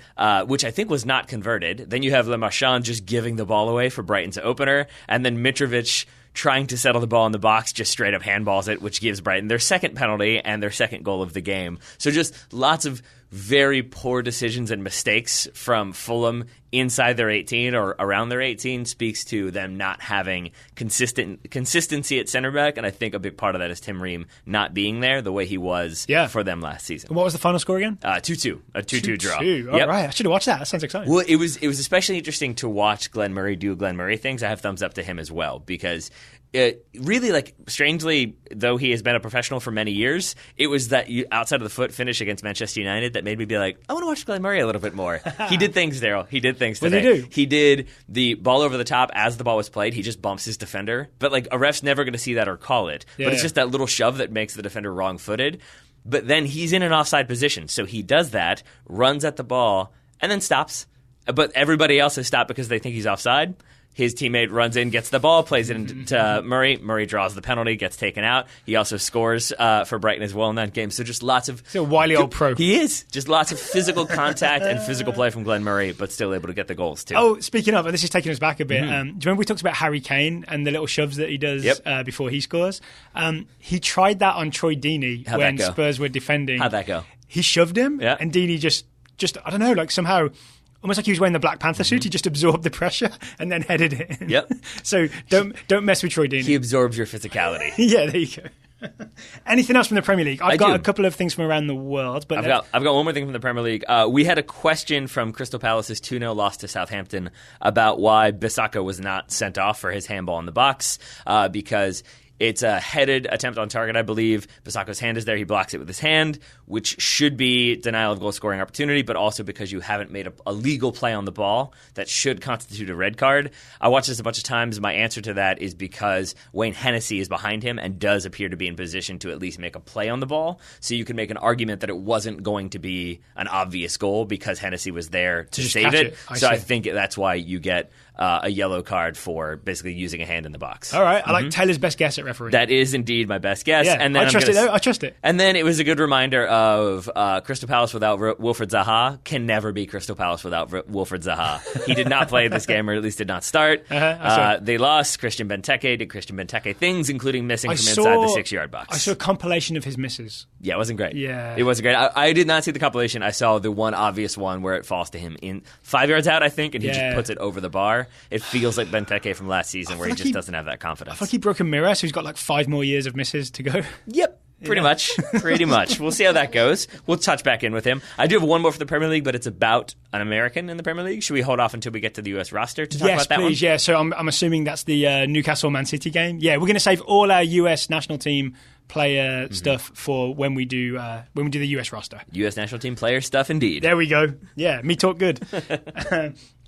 which I think was not converted. Then you have Le Marchand just giving the ball away for Brighton's opener, and then Mitrovic trying to settle the ball in the box, just straight up handballs it, which gives Brighton their second penalty and their second goal of the game. So just lots of very poor decisions and mistakes from Fulham inside their 18 or around their 18 speaks to them not having consistency at center back, and I think a big part of that is Tim Ream not being there the way he was for them last season. What was the final score again? 2-2, a 2-2 draw. All right, I should have watched that. That sounds exciting. Well, it was especially interesting to watch Glenn Murray do Glenn Murray things. I have thumbs up to him as well because really, like, strangely, though he has been a professional for many years, it was that outside of the foot finish against Manchester United that made me be like, I want to watch Glenn Murray a little bit more. He did things, Daryl. He did things today. What did he do? He did the ball over the top as the ball was played. He just bumps his defender. But, like, a ref's never going to see that or call it. But it's just that little shove that makes the defender wrong-footed. But then he's in an offside position. So he does that, runs at the ball, and then stops. But everybody else has stopped because they think he's offside. His teammate runs in, gets the ball, plays it into Murray. Murray draws the penalty, gets taken out. He also scores for Brighton as well in that game. So just lots of... He's a wily old pro. He is. Just lots of physical contact and physical play from Glenn Murray, but still able to get the goals too. Oh, speaking of, and this is taking us back a bit, do you remember we talked about Harry Kane and the little shoves that he does before he scores? He tried that on Troy Deeney when Spurs were defending. How'd that go? He shoved him, and Deeney just I don't know, like somehow... Almost like he was wearing the Black Panther suit. He just absorbed the pressure and then headed it in. Yep. So don't mess with Troy Deeney. He absorbs your physicality. Yeah, there you go. Anything else from the Premier League? I've got a couple of things from around the world. But I've got one more thing from the Premier League. We had a question from Crystal Palace's 2-0 loss to Southampton about why Bissaka was not sent off for his handball in the box because... It's a headed attempt on target, I believe. Bissaka's hand is there. He blocks it with his hand, which should be denial of goal-scoring opportunity, but also because you haven't made a legal play on the ball that should constitute a red card. I watched this a bunch of times. My answer to that is because Wayne Hennessy is behind him and does appear to be in position to at least make a play on the ball. So you can make an argument that it wasn't going to be an obvious goal because Hennessy was there to save it. I think that's why you get a yellow card for basically using a hand in the box. All right. I like Taylor's best guess at referee. That is indeed my best guess. Yeah, and then I trust it. And then it was a good reminder of Crystal Palace without Wilfried Zaha can never be Crystal Palace without Wilfried Zaha. He did not play this game, or at least did not start. They lost. Christian Benteke did Christian Benteke things, including missing from inside the 6-yard box. I saw a compilation of his misses. Yeah, it wasn't great. Yeah. It wasn't great. I did not see the compilation. I saw the one obvious one where it falls to him in 5 yards out, I think, and he just puts it over the bar. It feels like Benteke from last season where he just doesn't have that confidence. I feel like he broke a mirror, so he's got like 5 more years of misses to go. Yep. Pretty much. We'll see how that goes. We'll touch back in with him. I do have one more for the Premier League, but it's about an American in the Premier League. Should we hold off until we get to the US roster to talk about that one? Yes, please. Yeah, so I'm assuming that's the Newcastle-Man City game. Yeah, we're going to save all our US national team player stuff for when we do the US roster. US national team player stuff, indeed. There we go. Yeah, me talk good.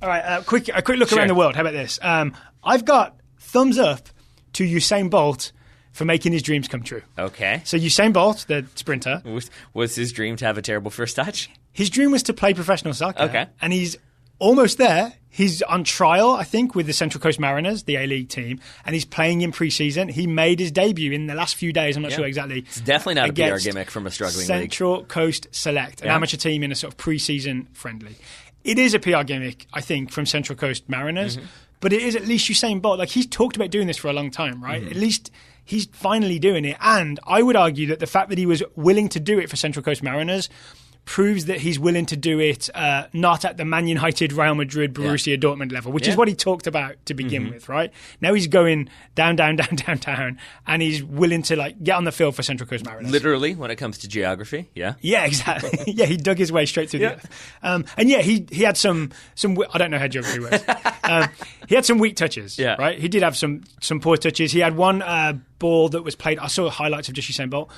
All right, a quick look around the world. How about this? I've got thumbs up to Usain Bolt for making his dreams come true. Okay. So Usain Bolt, the sprinter. Was his dream to have a terrible first touch? His dream was to play professional soccer. Okay. And he's almost there. He's on trial, I think, with the Central Coast Mariners, the A-League team, and he's playing in pre-season. He made his debut in the last few days. I'm not sure exactly. It's definitely not a PR gimmick from a struggling league. Central Coast Select, an amateur team in a sort of pre-season friendly. It is a PR gimmick, I think, from Central Coast Mariners, but it is at least Usain Bolt. Like, he's talked about doing this for a long time, right? At least he's finally doing it. And I would argue that the fact that he was willing to do it for Central Coast Mariners proves that he's willing to do it not at the Man United, Real Madrid, Borussia Dortmund level, which is what he talked about to begin with, right? Now he's going down, and he's willing to like get on the field for Central Coast Mariners. Literally, when it comes to geography, yeah. Yeah, exactly. Yeah, he dug his way straight through the earth. And yeah, he had some I don't know how geography works. He had some weak touches, right? He did have some poor touches. He had one ball that was played. I saw highlights of just Usain Bolt.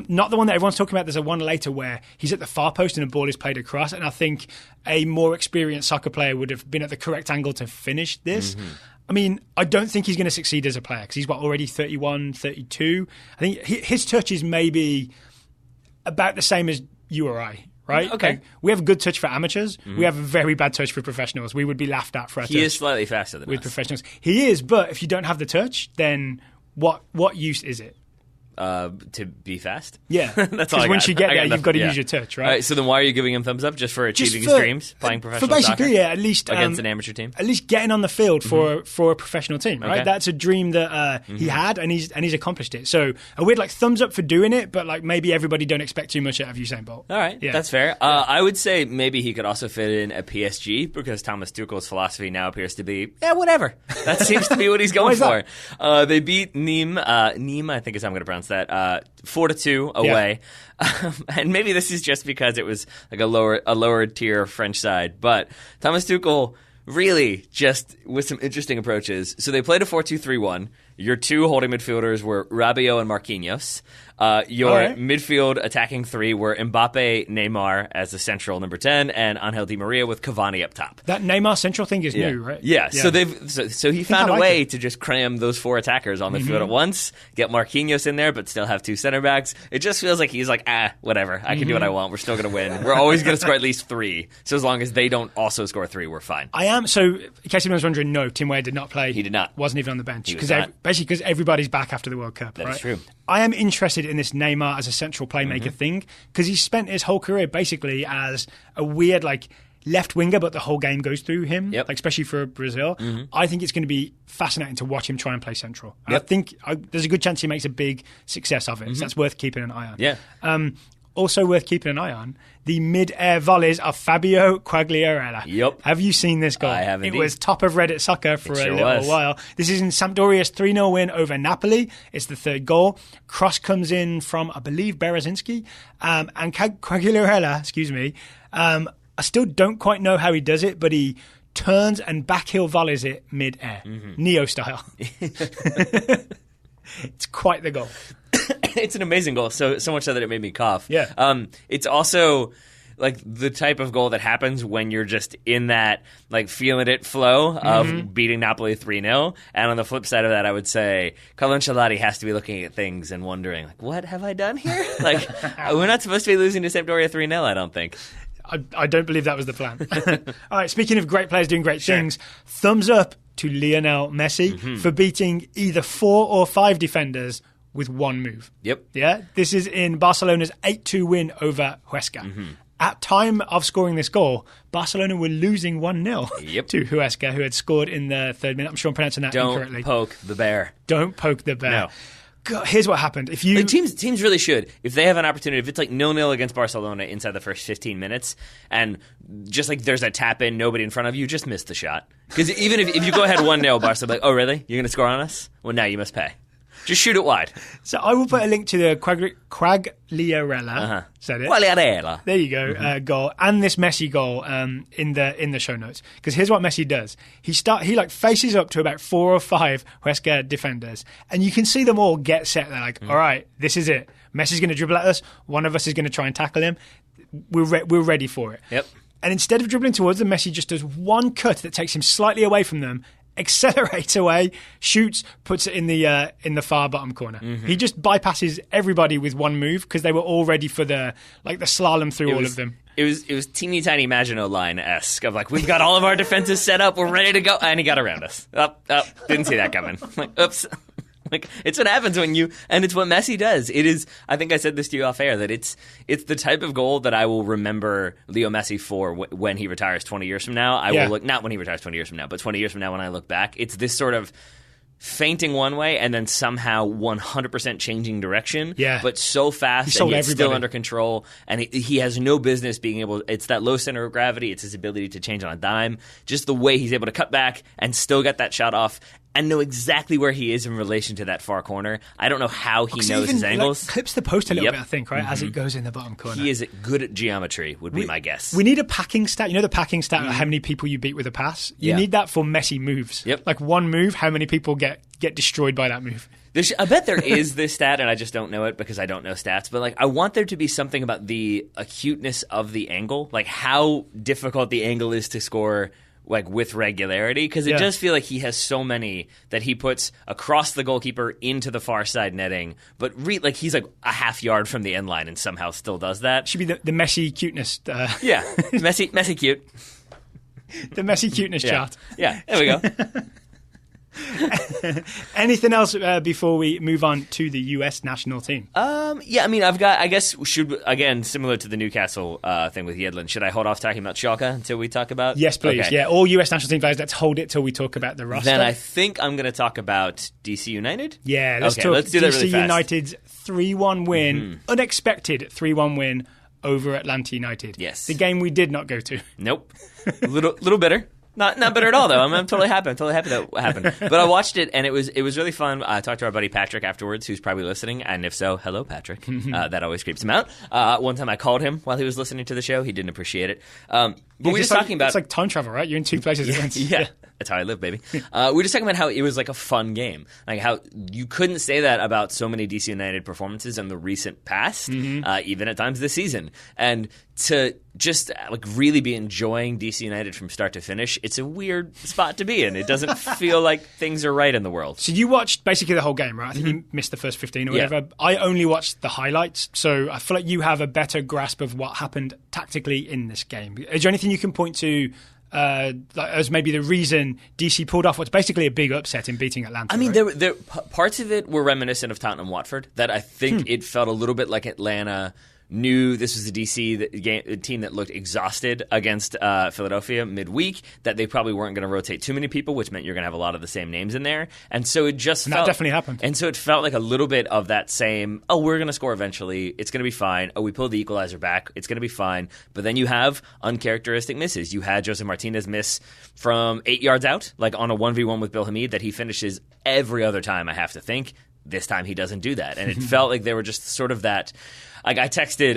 Not the one that everyone's talking about. There's a one later where he's at the far post and a ball is played across. And I think a more experienced soccer player would have been at the correct angle to finish this. I mean, I don't think he's going to succeed as a player because he's already 31, 32. I think his touch is maybe about the same as you or I. Right? Okay. Like, we have a good touch for amateurs. We have a very bad touch for professionals. We would be laughed at for our touch. He is slightly faster than with us. professionals. He is, but if you don't have the touch, then what use is it? to be fast. Yeah, that's all. Because once you get there, enough, you've got to use your touch, right? All right. So then, why are you giving him thumbs up? Just for achieving his dreams, playing professional for basically, soccer? Yeah, at least against an amateur team. At least getting on the field for a professional team, right? Okay. That's a dream that he had, and he's accomplished it. So a weird thumbs up for doing it, but maybe everybody don't expect too much out of Usain Bolt. All right, that's fair. I would say maybe he could also fit in at PSG because Thomas Tuchel's philosophy now appears to be whatever. That seems to be what he's going for. They beat Nîmes. Nîmes, I think is how I'm going to pronounce that. 4-2 away. Yeah. And maybe this is just because it was like a lower tier French side, but Thomas Tuchel really just with some interesting approaches. So they played a 4-2-3-1. Your two holding midfielders were Rabiot and Marquinhos. Your midfield attacking three were Mbappe, Neymar as the central number 10, and Angel Di Maria with Cavani up top. That Neymar central thing is new, right? Yeah. So he found a way to just cram those four attackers on the field at once, get Marquinhos in there, but still have two center backs. It just feels like he's like, whatever. I can do what I want. We're still going to win. We're always going to score at least three. So as long as they don't also score three, we're fine. So in case anyone's wondering, no, Tim Weah did not play. He did not. Wasn't even on the bench. Basically because everybody's back after the World Cup. That is true. I am interested in this Neymar as a central playmaker thing because he spent his whole career basically as a weird left winger, but the whole game goes through him, especially for Brazil. I think it's going to be fascinating to watch him try and play central. I think there's a good chance he makes a big success of it. So that's worth keeping an eye on. Yeah. Also worth keeping an eye on, the mid-air volleys of Fabio Quagliarella. Yep. Have you seen this goal? I have indeed. It was top of Reddit soccer for a little while. This is in Sampdoria's 3-0 win over Napoli. It's the third goal. Cross comes in from, I believe, Berezinski. And Quagliarella, I still don't quite know how he does it, but he turns and backheel volleys it mid-air. Neo style. It's quite the goal. It's an amazing goal, so much so that it made me cough. Yeah. It's also the type of goal that happens when you're just in that feeling it flow of beating Napoli 3-0. And on the flip side of that, I would say Carlo Ancelotti has to be looking at things and wondering, what have I done here? We're not supposed to be losing to Sampdoria 3-0, I don't think. I don't believe that was the plan. All right, speaking of great players doing great things, thumbs up to Lionel Messi for beating either 4 or 5 defenders with one move. Yep. Yeah. This is in Barcelona's 8-2 win over Huesca. At time of scoring this goal, Barcelona were losing 1-0 to Huesca, who had scored in the third minute. I'm sure I'm pronouncing that incorrectly. Don't poke the bear. Don't poke the bear. No. God, here's what happened. If you teams really should, if they have an opportunity, if it's 0-0 against Barcelona inside the first 15 minutes, and just there's a tap in, nobody in front of you, just miss the shot. Because even if you go ahead 1-0, Barca, oh really? You're going to score on us? Well, now you must pay. Just shoot it wide. So I will put a link to the Quagliarella. Said it. Quagliarella. There you go. Goal and this Messi goal in the show notes. Because here's what Messi does. He faces up to about 4 or 5 Huesca defenders, and you can see them all get set. They're all right, this is it. Messi's going to dribble at us. One of us is going to try and tackle him. We're ready for it. Yep. And instead of dribbling towards them, Messi just does one cut that takes him slightly away from them, accelerates away, shoots, puts it in the far bottom corner. He just bypasses everybody with one move because they were all ready for the slalom through all of them. It was teeny tiny Maginot Line-esque of we've got all of our defenses set up, we're ready to go, and he got around us. Didn't see that coming. Oops. It's what happens when and it's what Messi does. It is, I think I said this to you off air, that it's the type of goal that I will remember Leo Messi for when he retires 20 years from now. I will look, not when he retires 20 years from now, but 20 years from now when I look back. It's this sort of feinting one way and then somehow 100% changing direction, but so fast and yet still under control. And he has no business being able – it's that low center of gravity. It's his ability to change on a dime. Just the way he's able to cut back and still get that shot off and know exactly where he is in relation to that far corner. I don't know how he knows his angles. Clips the post a little bit, I think, right, as it goes in the bottom corner. He is good at geometry, would be my guess. We need a packing stat. You know the packing stat of how many people you beat with a pass? You need that for Messi moves. Yep. One move, how many people get destroyed by that move? I bet there is this stat, and I just don't know it because I don't know stats, but I want there to be something about the acuteness of the angle, how difficult the angle is to score with regularity, because it does feel like he has so many that he puts across the goalkeeper into the far side netting, but he's a half yard from the end line and somehow still does that. Should be the Messi cuteness. Yeah, Messi cute. The Messi cuteness chart. Yeah, there we go. Anything else before we move on to the US national team? Yeah, I mean, I guess, again, similar to the Newcastle thing with Yedlin, should I hold off talking about Schalke until we talk about? Yes, please. Okay. Yeah, all US national team players, let's hold it till we talk about the roster. Then I think I'm going to talk about DC United. Yeah, let's talk let's do that really DC fast. United's 3-1 win, unexpected 3-1 win over Atlanta United. Yes. The game we did not go to. Nope. Little bitter. Not bitter at all, though. I'm totally happy. I'm totally happy that happened. But I watched it, and it was really fun. I talked to our buddy Patrick afterwards, who's probably listening, and if so, hello, Patrick. That always creeps him out. One time I called him while he was listening to the show. He didn't appreciate it. But we were just talking about... It's like time travel, right? You're in two places at once. Yeah. That's how I live, baby. We were just talking about how it was like a fun game. Like how you couldn't say that about so many DC United performances in the recent past, even at times this season. And to just like really be enjoying DC United from start to finish, it's a weird spot to be in. It doesn't feel like things are right in the world. So you watched basically the whole game, right? I think you missed the first 15 or whatever. I only watched the highlights, so I feel like you have a better grasp of what happened tactically in this game. Is there anything you can point to as maybe the reason DC pulled off what's basically a big upset in beating Atlanta? I mean, right? there parts of it were reminiscent of Tottenham Watford, that I think it felt a little bit like Atlanta knew this was a DC team that looked exhausted against Philadelphia midweek, that they probably weren't going to rotate too many people, which meant you're going to have a lot of the same names in there. And so it just felt... that definitely happened. And so it felt like a little bit of that same, we're going to score eventually, it's going to be fine, we pulled the equalizer back, it's going to be fine. But then you have uncharacteristic misses. You had Jose Martinez miss from 8 yards out, like on a 1v1 with Bill Hamid, that he finishes every other time, I have to think. This time he doesn't do that. And it felt like they were just sort of that... Like I texted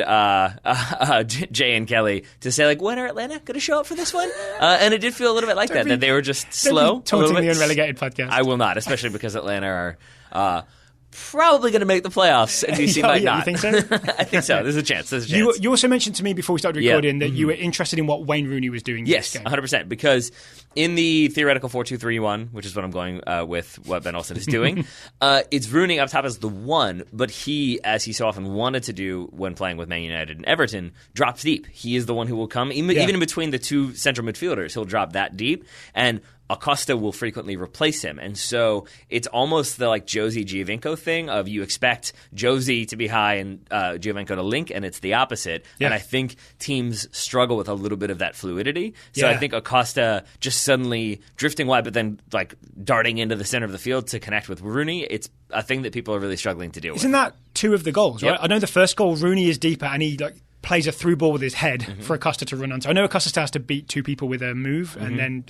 Jay and Kelly to say, like, when are Atlanta going to show up for this one? And it did feel a little bit like that they were just slow. Taunting the unrelegated podcast. I will not, especially because Atlanta are probably going to make the playoffs, and DC might not. You think so? I think so. There's a chance. You also mentioned to me before we started recording that you were interested in what Wayne Rooney was doing in this game. 100%. Because in the theoretical 4-2-3-1, which is what I'm going with what Ben Olsen is doing, it's Rooney up top as the one, but he, as he so often wanted to do when playing with Man United and Everton, drops deep. He is the one who will come, even in between the two central midfielders, he'll drop that deep, and Acosta will frequently replace him. And so it's almost the like Josie Giovinco thing of you expect Josie to be high and Giovinco to link, and it's the opposite. And I think teams struggle with a little bit of that fluidity. So I think Acosta just suddenly drifting wide, but then like darting into the center of the field to connect with Rooney, it's a thing that people are really struggling to deal with. Isn't that two of the goals, right? I know the first goal, Rooney is deeper and he plays a through ball with his head for Acosta to run onto. I know Acosta still has to beat two people with a move and then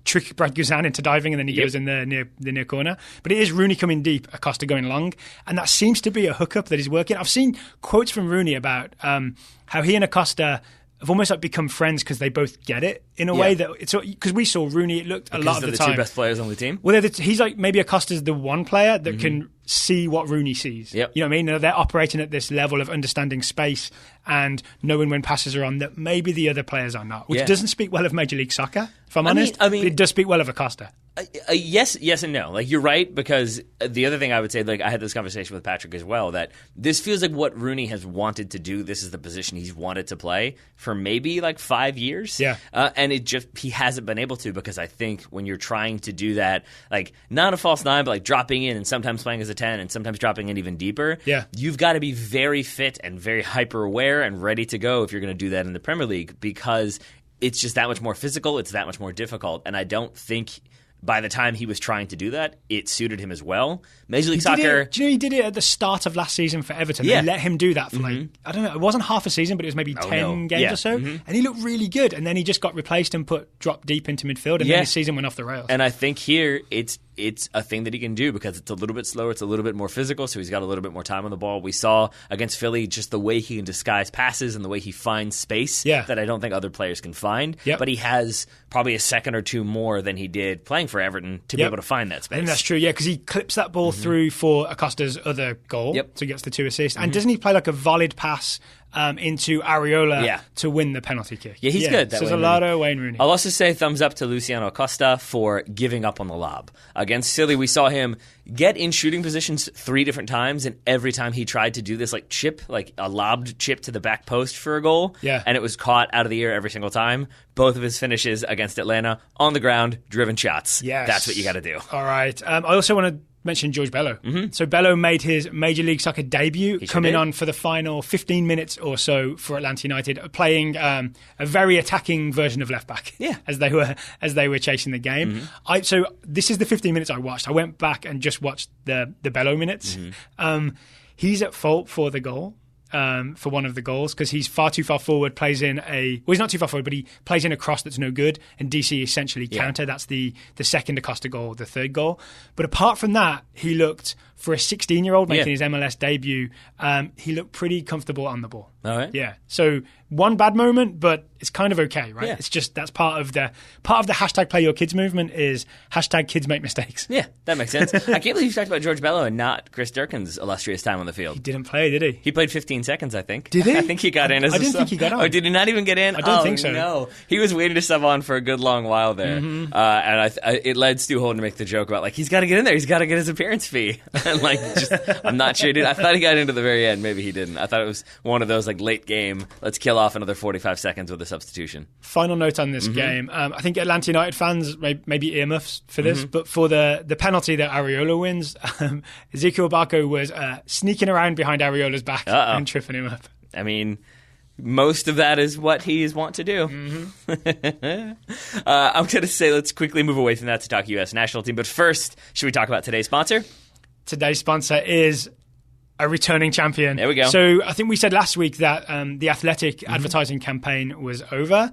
trick Brad Guzan into diving, and then he goes in the near corner. But it is Rooney coming deep, Acosta going long, and that seems to be a hookup that is working. I've seen quotes from Rooney about how he and Acosta have almost like become friends because they both get it in a way that it's because we saw Rooney. It looked a lot of the time. Two best players on the team. Well, he's like maybe Acosta's the one player that can see what Rooney sees. You know what I mean? They're operating at this level of understanding space and knowing when passes are on that maybe the other players are not, which doesn't speak well of Major League Soccer, if I'm honest. I mean, it does speak well of Acosta. Yes and no. Like, you're right, because the other thing I would say, like, I had this conversation with Patrick as well, that this feels like what Rooney has wanted to do. This is the position he's wanted to play for maybe like 5 years. And he hasn't been able to, because I think when you're trying to do that, like not a false nine, but like dropping in and sometimes playing as a 10 and sometimes dropping in even deeper, you've got to be very fit and very hyper aware and ready to go if you're going to do that in the Premier League, because it's just that much more physical, it's that much more difficult, and I don't think by the time he was trying to do that, it suited him as well. Major League Soccer... Do you know he did it at the start of last season for Everton? They let him do that for like, I don't know, it wasn't half a season, but it was maybe 10 games or so. And he looked really good. And then he just got replaced and dropped deep into midfield, and then his season went off the rails. And I think here, it's a thing that he can do, because it's a little bit slower, it's a little bit more physical, so he's got a little bit more time on the ball. We saw against Philly just the way he can disguise passes and the way he finds space that I don't think other players can find. But he has probably a second or two more than he did playing for Everton to be able to find that space. I think that's true, because he clips that ball through for Acosta's other goal, so he gets the 2 assists. And doesn't he play like a volleyed pass into Areola Yeah. to win the penalty kick. Yeah, he's good. That So there's a Wayne lot of Wayne Rooney. I'll also say thumbs up to Luciano Costa for giving up on the lob. Against Silly, we saw him get in shooting positions 3 different times, and every time he tried to do this like chip, like a lobbed chip to the back post for a goal, and it was caught out of the air every single time. Both of his finishes against Atlanta, on the ground, driven shots. Yes. That's what you got to do. All right. I also want to mention George Bello. So Bello made his Major League Soccer debut, coming on for the final 15 minutes or so for Atlanta United, playing a very attacking version of left back. As they were chasing the game. So this is the 15 minutes I watched. I went back and just watched the Bello minutes. He's at fault for the goal. For one of the goals, because he's far too far forward, he's not too far forward, but he plays in a cross that's no good, and DC essentially counter. That's the second Acosta goal, the third goal. But apart from that, he looked, for a 16-year-old making his MLS debut, he looked pretty comfortable on the ball. All right. Yeah. So one bad moment, but it's kind of okay, right? Yeah. It's just that's part of the hashtag Play Your Kids movement is hashtag kids make mistakes. Yeah, that makes sense. I can't believe you talked about George Bello and not Chris Durkin's illustrious time on the field. He didn't play, did he? He played 15 seconds, I think. Did he? I think he got in as I didn't think he got on. Oh, did he not even get in? I don't think so. No. He was waiting to sub on for a good long while there. And it led Stu Holden to make the joke about, like, he's got to get in there. He's got to get his appearance fee. And, like, I'm not sure he did. I thought he got into the very end. Maybe he didn't. I thought it was one of those, like, late game, let's kill off another 45 seconds with a substitution. Final note on this game. I think Atlanta United fans may be earmuffs for this, but for the penalty that Areola wins, Ezekiel Barco was sneaking around behind Areola's back and tripping him up. I mean, most of that is what he is wont to do. I'm going to say let's quickly move away from that to talk U.S. national team. But first, should we talk about today's sponsor? Today's sponsor is a returning champion. There we go. So I think we said last week that the Athletic advertising campaign was over.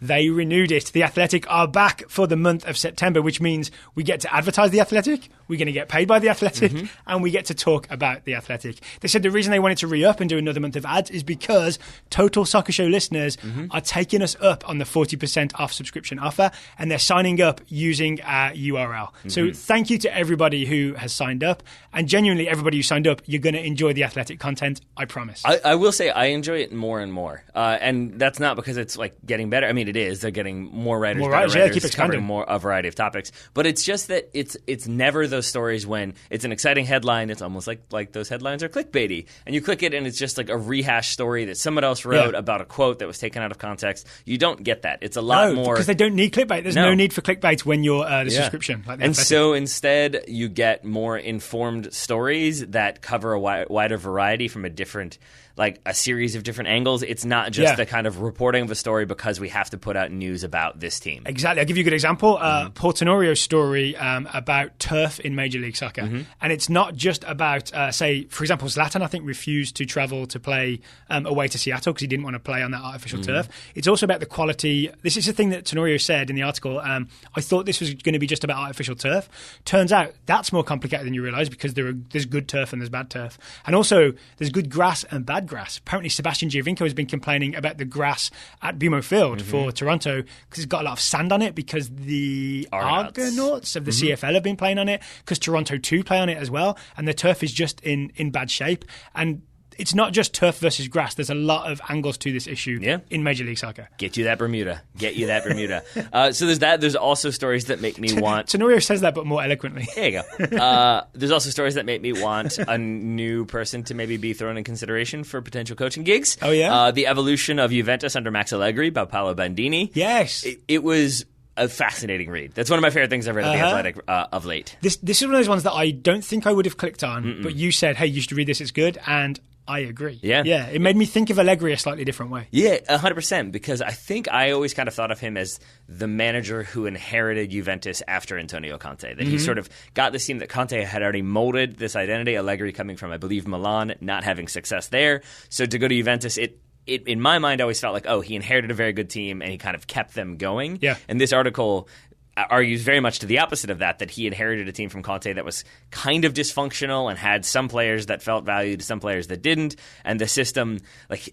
They renewed it. The Athletic are back for the month of September, which means we get to advertise the Athletic, we're going to get paid by the Athletic, and we get to talk about the Athletic. They said the reason they wanted to re-up and do another month of ads is because Total Soccer Show listeners are taking us up on the 40% off subscription offer, and they're signing up using our URL. So thank you to everybody who has signed up, and genuinely everybody who signed up, you're going to enjoy the Athletic content, I promise. I will say I enjoy it more and more, and that's not because it's like getting better. I mean, it is. They're getting more writers, keep covering a variety of topics. But it's just that it's never those stories when it's an exciting headline. It's almost like those headlines are clickbaity, and you click it and it's just like a rehash story that someone else wrote about a quote that was taken out of context. You don't get that. It's a lot more because they don't need clickbait. There's no need for clickbait when you're the subscription. Like and so instead, you get more informed stories that cover a wider variety from a different. Like a series of different angles. It's not just the kind of reporting of a story because we have to put out news about this team. Exactly. I'll give you a good example. Portonorio's story about turf in Major League Soccer. And it's not just about, say, for example, Zlatan, I think, refused to travel to play away to Seattle because he didn't want to play on that artificial turf. It's also about the quality. This is the thing that Tenorio said in the article. I thought this was going to be just about artificial turf. Turns out that's more complicated than you realise because there's good turf and there's bad turf. And also, there's good grass and bad grass. Apparently, Sebastian Giovinco has been complaining about the grass at BMO Field for Toronto because it's got a lot of sand on it because the Argonauts of the CFL have been playing on it because Toronto 2 play on it as well. And the turf is just in bad shape. And it's not just turf versus grass. There's a lot of angles to this issue in Major League Soccer. Get you that Bermuda. So there's that. There's also stories that make me want... Tenorio says that, but more eloquently. There you go. There's also stories that make me want a new person to maybe be thrown in consideration for potential coaching gigs. Oh, yeah? The evolution of Juventus under Max Allegri by Paolo Bandini. Yes. It was a fascinating read. That's one of my favorite things I've read at The Athletic of late. This is one of those ones that I don't think I would have clicked on, but you said, hey, you should read this, it's good, and I agree. Yeah. It made me think of Allegri a slightly different way. Yeah, 100%, because I think I always kind of thought of him as the manager who inherited Juventus after Antonio Conte. That he sort of got this team that Conte had already molded this identity, Allegri coming from, I believe, Milan, not having success there. So to go to Juventus, it in my mind always felt like, oh, he inherited a very good team and he kind of kept them going. Yeah. And this article argues very much to the opposite of that he inherited a team from Conte that was kind of dysfunctional and had some players that felt valued, some players that didn't, and the system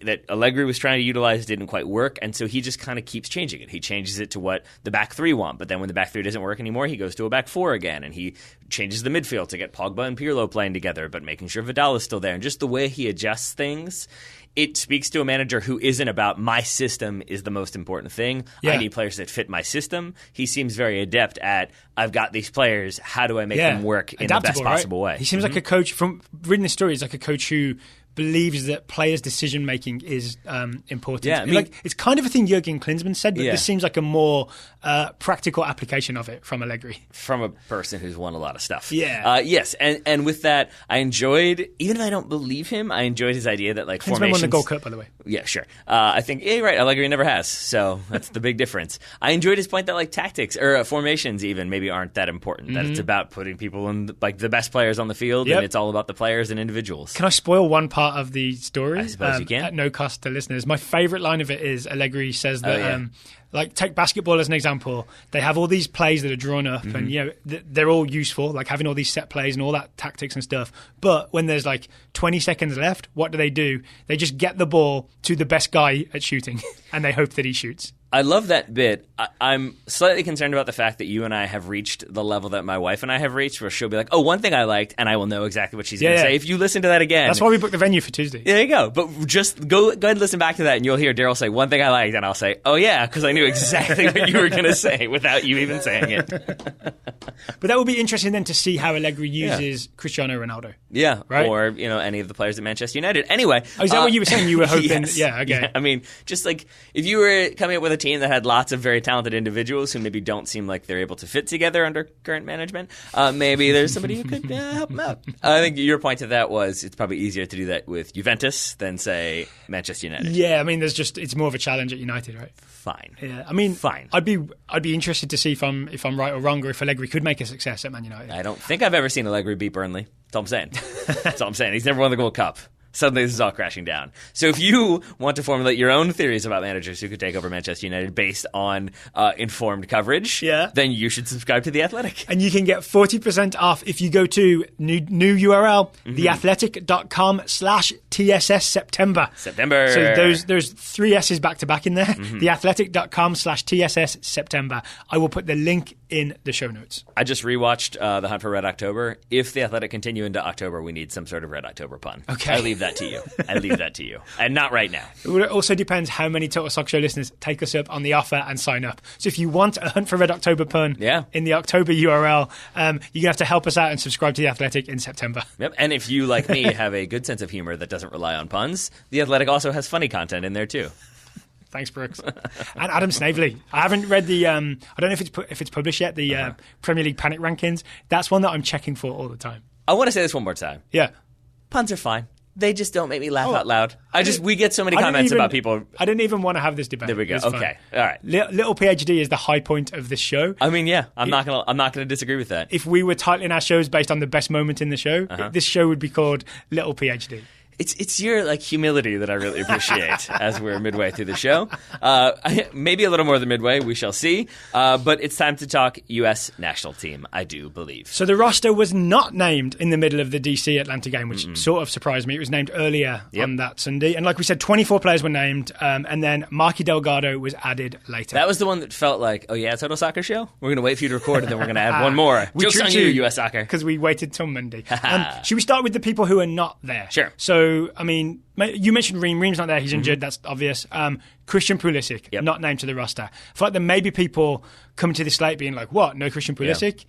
that Allegri was trying to utilize didn't quite work, and so he just kind of keeps changing it. He changes it to what the back three want, but then when the back three doesn't work anymore, he goes to a back four again, and he changes the midfield to get Pogba and Pirlo playing together, but making sure Vidal is still there, and just the way he adjusts things it speaks to a manager who isn't about my system is the most important thing. Yeah. I need players that fit my system. He seems very adept at, I've got these players, how do I make them work in the best possible way? He seems like a coach, from reading the story, he's like a coach who believes that players' decision making is important. Yeah, I mean, like, it's kind of a thing Jurgen Klinsmann said, but this seems like a more practical application of it from Allegri. From a person who's won a lot of stuff. Yeah. Yes, and with that, I enjoyed, even if I don't believe him, I enjoyed his idea that like Klinsmann formations... won the Gold Cup, by the way. Yeah, sure. I think, yeah, you're right, Allegri never has, so that's the big difference. I enjoyed his point that like tactics, or formations even, maybe aren't that important, that it's about putting people in, like the best players on the field, and it's all about the players and individuals. Can I spoil one part of the story? I suppose you can. At no cost to listeners. My favourite line of it is Allegri says that, like, take basketball as an example. They have all these plays that are drawn up, and they're all useful, like having all these set plays and all that tactics and stuff. But when there's like 20 seconds left, what do? They just get the ball to the best guy at shooting, and they hope that he shoots. I love that bit. I'm slightly concerned about the fact that you and I have reached the level that my wife and I have reached, where she'll be like, oh, one thing I liked, and I will know exactly what she's going to say. If you listen to that again. That's why we booked the venue for Tuesday. There you go. But just go ahead and listen back to that, and you'll hear Daryl say, one thing I liked, and I'll say, oh, yeah, because I knew exactly what you were going to say without you even saying it. But that will be interesting then to see how Allegri uses Cristiano Ronaldo. Yeah, right? Or any of the players at Manchester United. Anyway. Oh, is that what you were saying? You were hoping? Yes. Yeah, okay. Yeah, I mean, just like if you were coming up with a team that had lots of very talented individuals who maybe don't seem like they're able to fit together under current management, maybe there's somebody who could help them out. I think your point to that was it's probably easier to do that with Juventus than, say, Manchester United. Yeah, I mean, it's more of a challenge at United, right? Fine. Yeah, I mean, fine. I'd be interested to see if I'm right or wrong, or if Allegri could make a success at Man United. I don't think I've ever seen Allegri beat Burnley. That's all I'm saying. That's all I'm saying. He's never won the Gold Cup. Suddenly this is all crashing down. So if you want to formulate your own theories about managers who could take over Manchester United based on informed coverage, then you should subscribe to The Athletic. And you can get 40% off if you go to new URL, theathletic.com/TSS September. September. So there's 3 S's back to back in there. Theathletic.com/TSS September. I will put the link in the show notes. I just rewatched The Hunt for Red October. If The Athletic continue into October, we need some sort of Red October pun. Okay. I leave that to you. And not right now. It also depends how many Total Soccer Show listeners take us up on the offer and sign up. So if you want a Hunt for Red October pun in the October URL, you're going to have to help us out and subscribe to The Athletic in September. Yep. And if you, like me, have a good sense of humor that doesn't rely on puns, The Athletic also has funny content in there too. Thanks, Brooks. And Adam Snavely. I haven't read the. I don't know if it's published yet. The Premier League panic rankings. That's one that I'm checking for all the time. I want to say this one more time. Yeah, puns are fine. They just don't make me laugh out loud. We get so many comments about people. I didn't even want to have this debate. There we go. Okay, all right. Little PhD is the high point of this show. I mean, yeah, I'm not gonna disagree with that. If we were titling our shows based on the best moment in the show, this show would be called Little PhD. It's your like humility that I really appreciate as we're midway through the show. Maybe a little more than midway, we shall see. But it's time to talk U.S. national team, I do believe. So the roster was not named in the middle of the DC Atlanta game, which sort of surprised me. It was named earlier on that Sunday. And like we said, 24 players were named, and then Marky Delgado was added later. That was the one that felt like, oh yeah, Total Soccer Show? We're going to wait for you to record, and then we're going to add one more. Joke's on you, U.S. Soccer. Because we waited till Monday. Should we start with the people who are not there? Sure. So, I mean, you mentioned Reem. Reem's not there. He's injured. That's obvious. Christian Pulisic, not named to the roster. I feel like there may be people coming to this slate being like, what? No Christian Pulisic?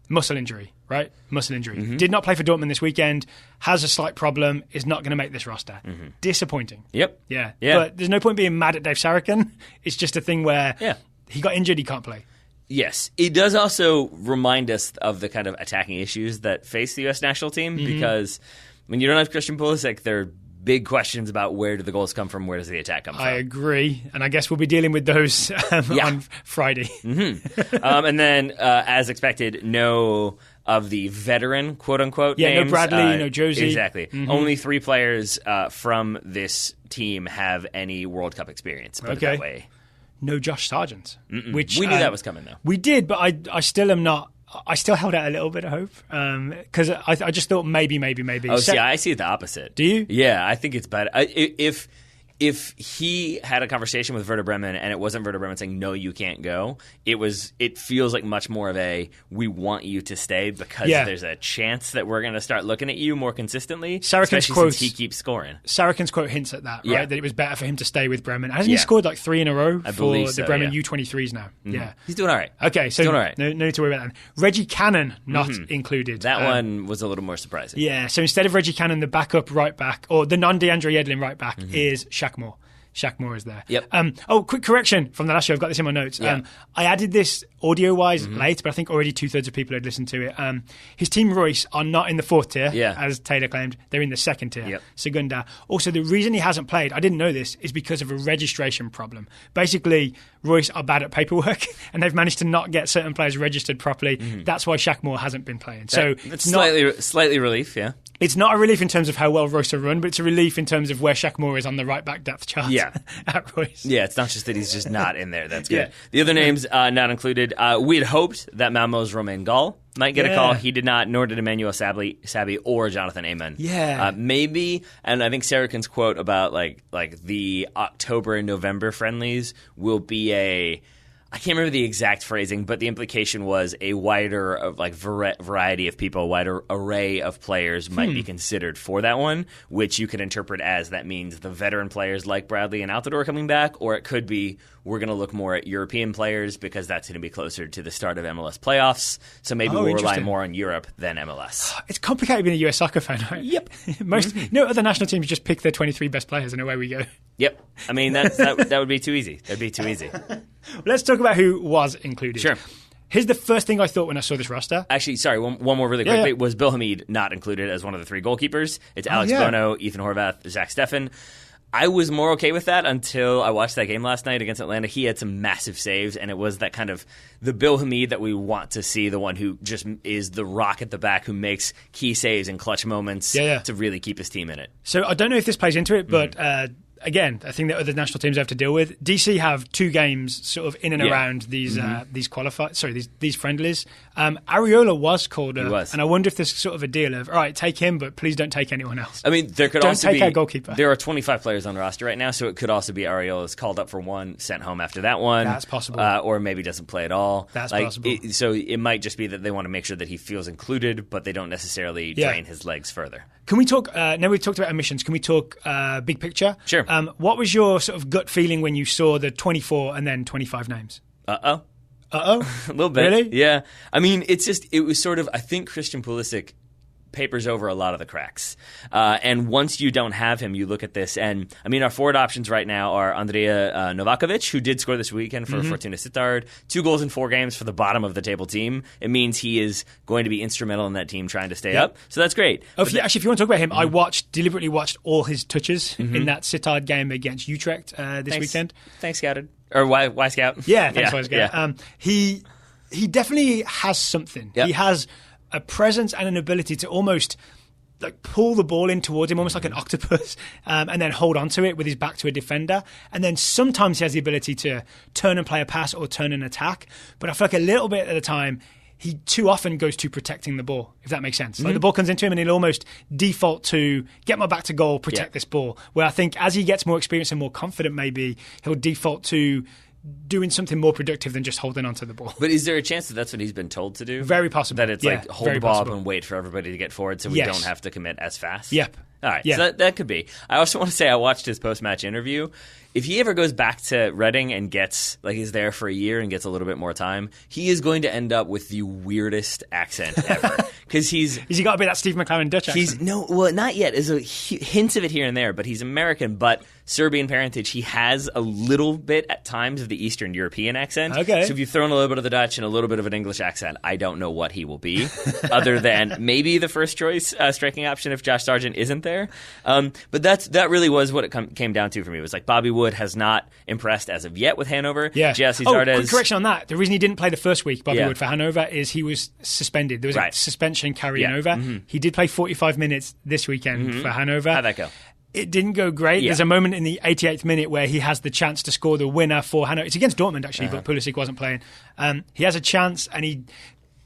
Muscle injury, right? Muscle injury. Did not play for Dortmund this weekend. Has a slight problem. Is not going to make this roster. Disappointing. Yep. Yeah. But there's no point being mad at Dave Sarachan. It's just a thing where he got injured. He can't play. Yes. It does also remind us of the kind of attacking issues that face the U.S. national team because when you don't have Christian Pulisic, there are big questions about where do the goals come from, where does the attack come from. I agree, and I guess we'll be dealing with those on Friday. And then, as expected, no of the veteran, quote-unquote, names. No Bradley, no Josie. Exactly. Only 3 players from this team have any World Cup experience, put it that way. No Josh Sargent. Which we knew that was coming, though. We did, but I still am not. I still held out a little bit of hope because I just thought maybe. Oh, see, I see it the opposite. Do you? Yeah, I think it's better. If if he had a conversation with Werder Bremen and it wasn't Werder Bremen saying, no, you can't go, it feels like much more of a, we want you to stay because there's a chance that we're going to start looking at you more consistently, especially since he keeps scoring. Saracens quote hints at that, right? That it was better for him to stay with Bremen. Hasn't he scored like 3 in a row for the Bremen U23s now? Yeah. He's doing all right. Okay, so doing all right. No need to worry about that. Reggie Cannon not included. That one was a little more surprising. Yeah, so instead of Reggie Cannon, the backup right back, or the non-DeAndre Yedlin right back, is Shaq Moore. Shaq Moore is there. Yep. Quick correction from the last show. I've got this in my notes. Yeah. I added this audio-wise late, but I think already 2/3 of people had listened to it. His team, Reus, are not in the 4th tier, as Taylor claimed. They're in the 2nd tier, Segunda. Also, the reason he hasn't played, I didn't know this, is because of a registration problem. Basically, Reus are bad at paperwork, and they've managed to not get certain players registered properly. That's why Shaq Moore hasn't been playing. So it's slightly relief, yeah. It's not a relief in terms of how well Reus are run, but it's a relief in terms of where Shaq Moore is on the right-back depth chart at Reus. Yeah, it's not just that he's just not in there. That's good. The other names not included. We had hoped that Malmo's Romain Gall might get a call. He did not, nor did Emmanuel Sabi or Jonathan Amen. Maybe, and I think Saracens' quote about like the October and November friendlies will be I can't remember the exact phrasing, but the implication was a wider of variety of people, a wider array of players might be considered for that one, which you could interpret as that means the veteran players like Bradley and Altidore coming back, or it could be we're going to look more at European players because that's going to be closer to the start of MLS playoffs. So maybe we'll rely more on Europe than MLS. It's complicated being a US soccer fan, right? Yep. Most other national teams just pick their 23 best players and away we go. Yep. I mean, that would be too easy. That'd be too easy. Let's talk about who was included. Sure. Here's the first thing I thought when I saw this roster. Actually, sorry, one more really quickly. Was Bill Hamid not included as one of the 3 goalkeepers? It's Alex Bono, Ethan Horvath, Zack Steffen. I was more okay with that until I watched that game last night against Atlanta. He had some massive saves, and it was that kind of the Bill Hamid that we want to see, the one who just is the rock at the back who makes key saves in clutch moments to really keep his team in it. So I don't know if this plays into it, but again, a thing that other national teams have to deal with. DC have 2 games sort of in and around these these friendlies. Areola was called up, and I wonder if there's sort of a deal of, all right, take him, but please don't take anyone else. I mean, there could don't also take our goalkeeper. There are 25 players on the roster right now, so it could also be Areola's called up for one, sent home after that one. That's possible. Or maybe doesn't play at all. That's possible. So it might just be that they want to make sure that he feels included, but they don't necessarily drain his legs further. Can we talk, now we've talked about omissions, can we talk big picture? Sure. What was your sort of gut feeling when you saw the 24 and then 25 names? A little bit. Really? Yeah. I mean, it was sort of, I think Christian Pulisic papers over a lot of the cracks. And once you don't have him, you look at this, and I mean, our forward options right now are Andrea Novakovic, who did score this weekend for Fortuna Sittard, 2 goals in 4 games for the bottom of the table team. It means he is going to be instrumental in that team trying to stay up. So that's great. Actually, if you want to talk about him, I deliberately watched all his touches in that Sittard game against Utrecht this weekend. Thanks, Scouted. Or Y Scout. Yeah, thanks, Y Scout. Yeah. He definitely has something. Yep. He has a presence and an ability to almost like pull the ball in towards him, almost like an octopus, and then hold on to it with his back to a defender. And then sometimes he has the ability to turn and play a pass or turn an attack. But I feel like a little bit at a time, he too often goes to protecting the ball, if that makes sense. Like the ball comes into him and he'll almost default to get my back to goal, protect this ball. Where I think as he gets more experience and more confident, maybe he'll default to doing something more productive than just holding onto the ball. But is there a chance that that's what he's been told to do? Very possible. That it's like hold the ball up and wait for everybody to get forward so we don't have to commit as fast? Yep. All right, so that could be. I also want to say I watched his post-match interview. If he ever goes back to Reading and is there for a year and gets a little bit more time, he is going to end up with the weirdest accent ever. Because has he got a bit of that Steve McLaren Dutch accent? Not yet. There's a hint of it here and there, but he's American, but Serbian parentage. He has a little bit at times of the Eastern European accent. Okay. So if you throw in a little bit of the Dutch and a little bit of an English accent, I don't know what he will be, other than maybe the first choice striking option if Josh Sargent isn't there. But that really was what it came down to for me. It was like Bobby Wood has not impressed as of yet with Hanover. Yeah. Jesse Zardes. Quick correction on that. The reason he didn't play the first week, Bobby Wood, for Hanover, is he was suspended. There was a suspension carrying over. Mm-hmm. He did play 45 minutes this weekend for Hanover. How'd that go? It didn't go great. There's a moment in the 88th minute where he has the chance to score the winner for Hanover. It's against Dortmund, actually, but Pulisic wasn't playing. He has a chance, and he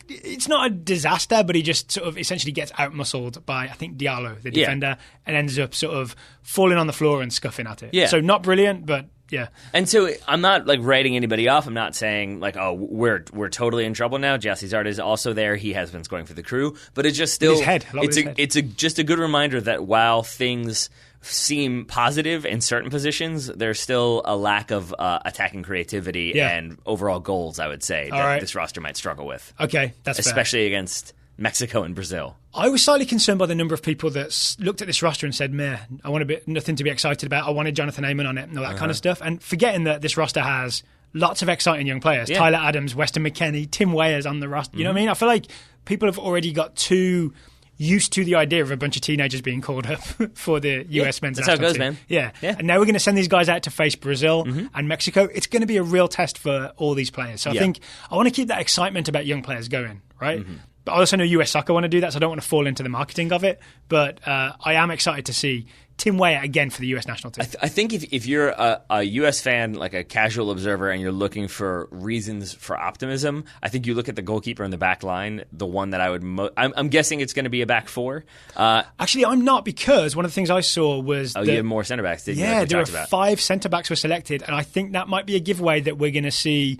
it's not a disaster, but he just sort of essentially gets out-muscled by, I think, Diallo, the defender, and ends up sort of falling on the floor and scuffing at it. Yeah. So not brilliant, but yeah. And so I'm not like writing anybody off. I'm not saying like, oh, we're totally in trouble now. Jesse Zard is also there. He has been scoring for the Crew, but it's just still his head. It's just a good reminder that while things seem positive in certain positions, there's still a lack of attacking creativity and overall goals, I would say, that this roster might struggle with. Okay, that's especially fair. Against Mexico and Brazil. I was slightly concerned by the number of people that looked at this roster and said, meh, I want nothing to be excited about. I wanted Jonathan Amon on it and all that kind of stuff. And forgetting that this roster has lots of exciting young players. Yeah. Tyler Adams, Weston McKennie, Tim Weah's on the roster. You know what I mean? I feel like people have already got too used to the idea of a bunch of teenagers being called up for the US men's national team. That's how it goes, man. Yeah. And now we're going to send these guys out to face Brazil and Mexico. It's going to be a real test for all these players. So I think I want to keep that excitement about young players going, right? But I also know US Soccer want to do that, so I don't want to fall into the marketing of it. But I am excited to see Tim Weah again for the US national team. I think if you're a US fan, like a casual observer, and you're looking for reasons for optimism, I think you look at the goalkeeper in the back line, the one that I would I'm guessing it's going to be a back four. Actually, I'm not, because one of the things I saw was you have more centre-backs, didn't you? Yeah, there were 5 centre-backs were selected, and I think that might be a giveaway that we're going to see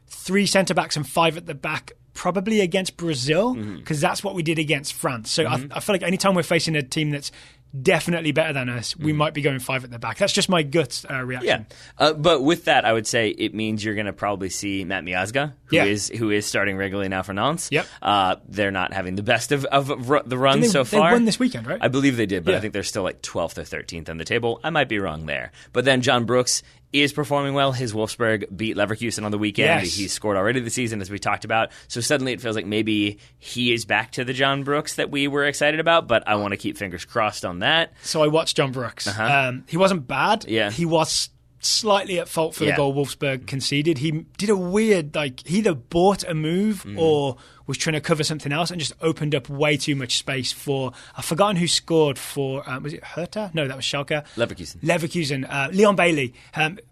3 centre-backs and 5 at the back, probably against Brazil, because that's what we did against France. So I feel like anytime we're facing a team that's definitely better than us, we might be going 5 at the back. That's just my gut reaction. Yeah, but with that, I would say it means you're going to probably see Matt Miazga, who is starting regularly now for Nantes. Yep. They're not having the best of the run so far. They won this weekend, right? I believe they did, but I think they're still like 12th or 13th on the table. I might be wrong there. But then John Brooks is performing well. His Wolfsburg beat Leverkusen on the weekend. Yes. He scored already this season, as we talked about. So suddenly it feels like maybe he is back to the John Brooks that we were excited about, but I want to keep fingers crossed on that. So I watched John Brooks. He wasn't bad. Yeah. He was slightly at fault for the goal Wolfsburg conceded. He did a weird, he either bought a move or was trying to cover something else and just opened up way too much space for, I've forgotten who scored for, was it Hertha? No, that was Schalke. Leverkusen. Leon Bailey.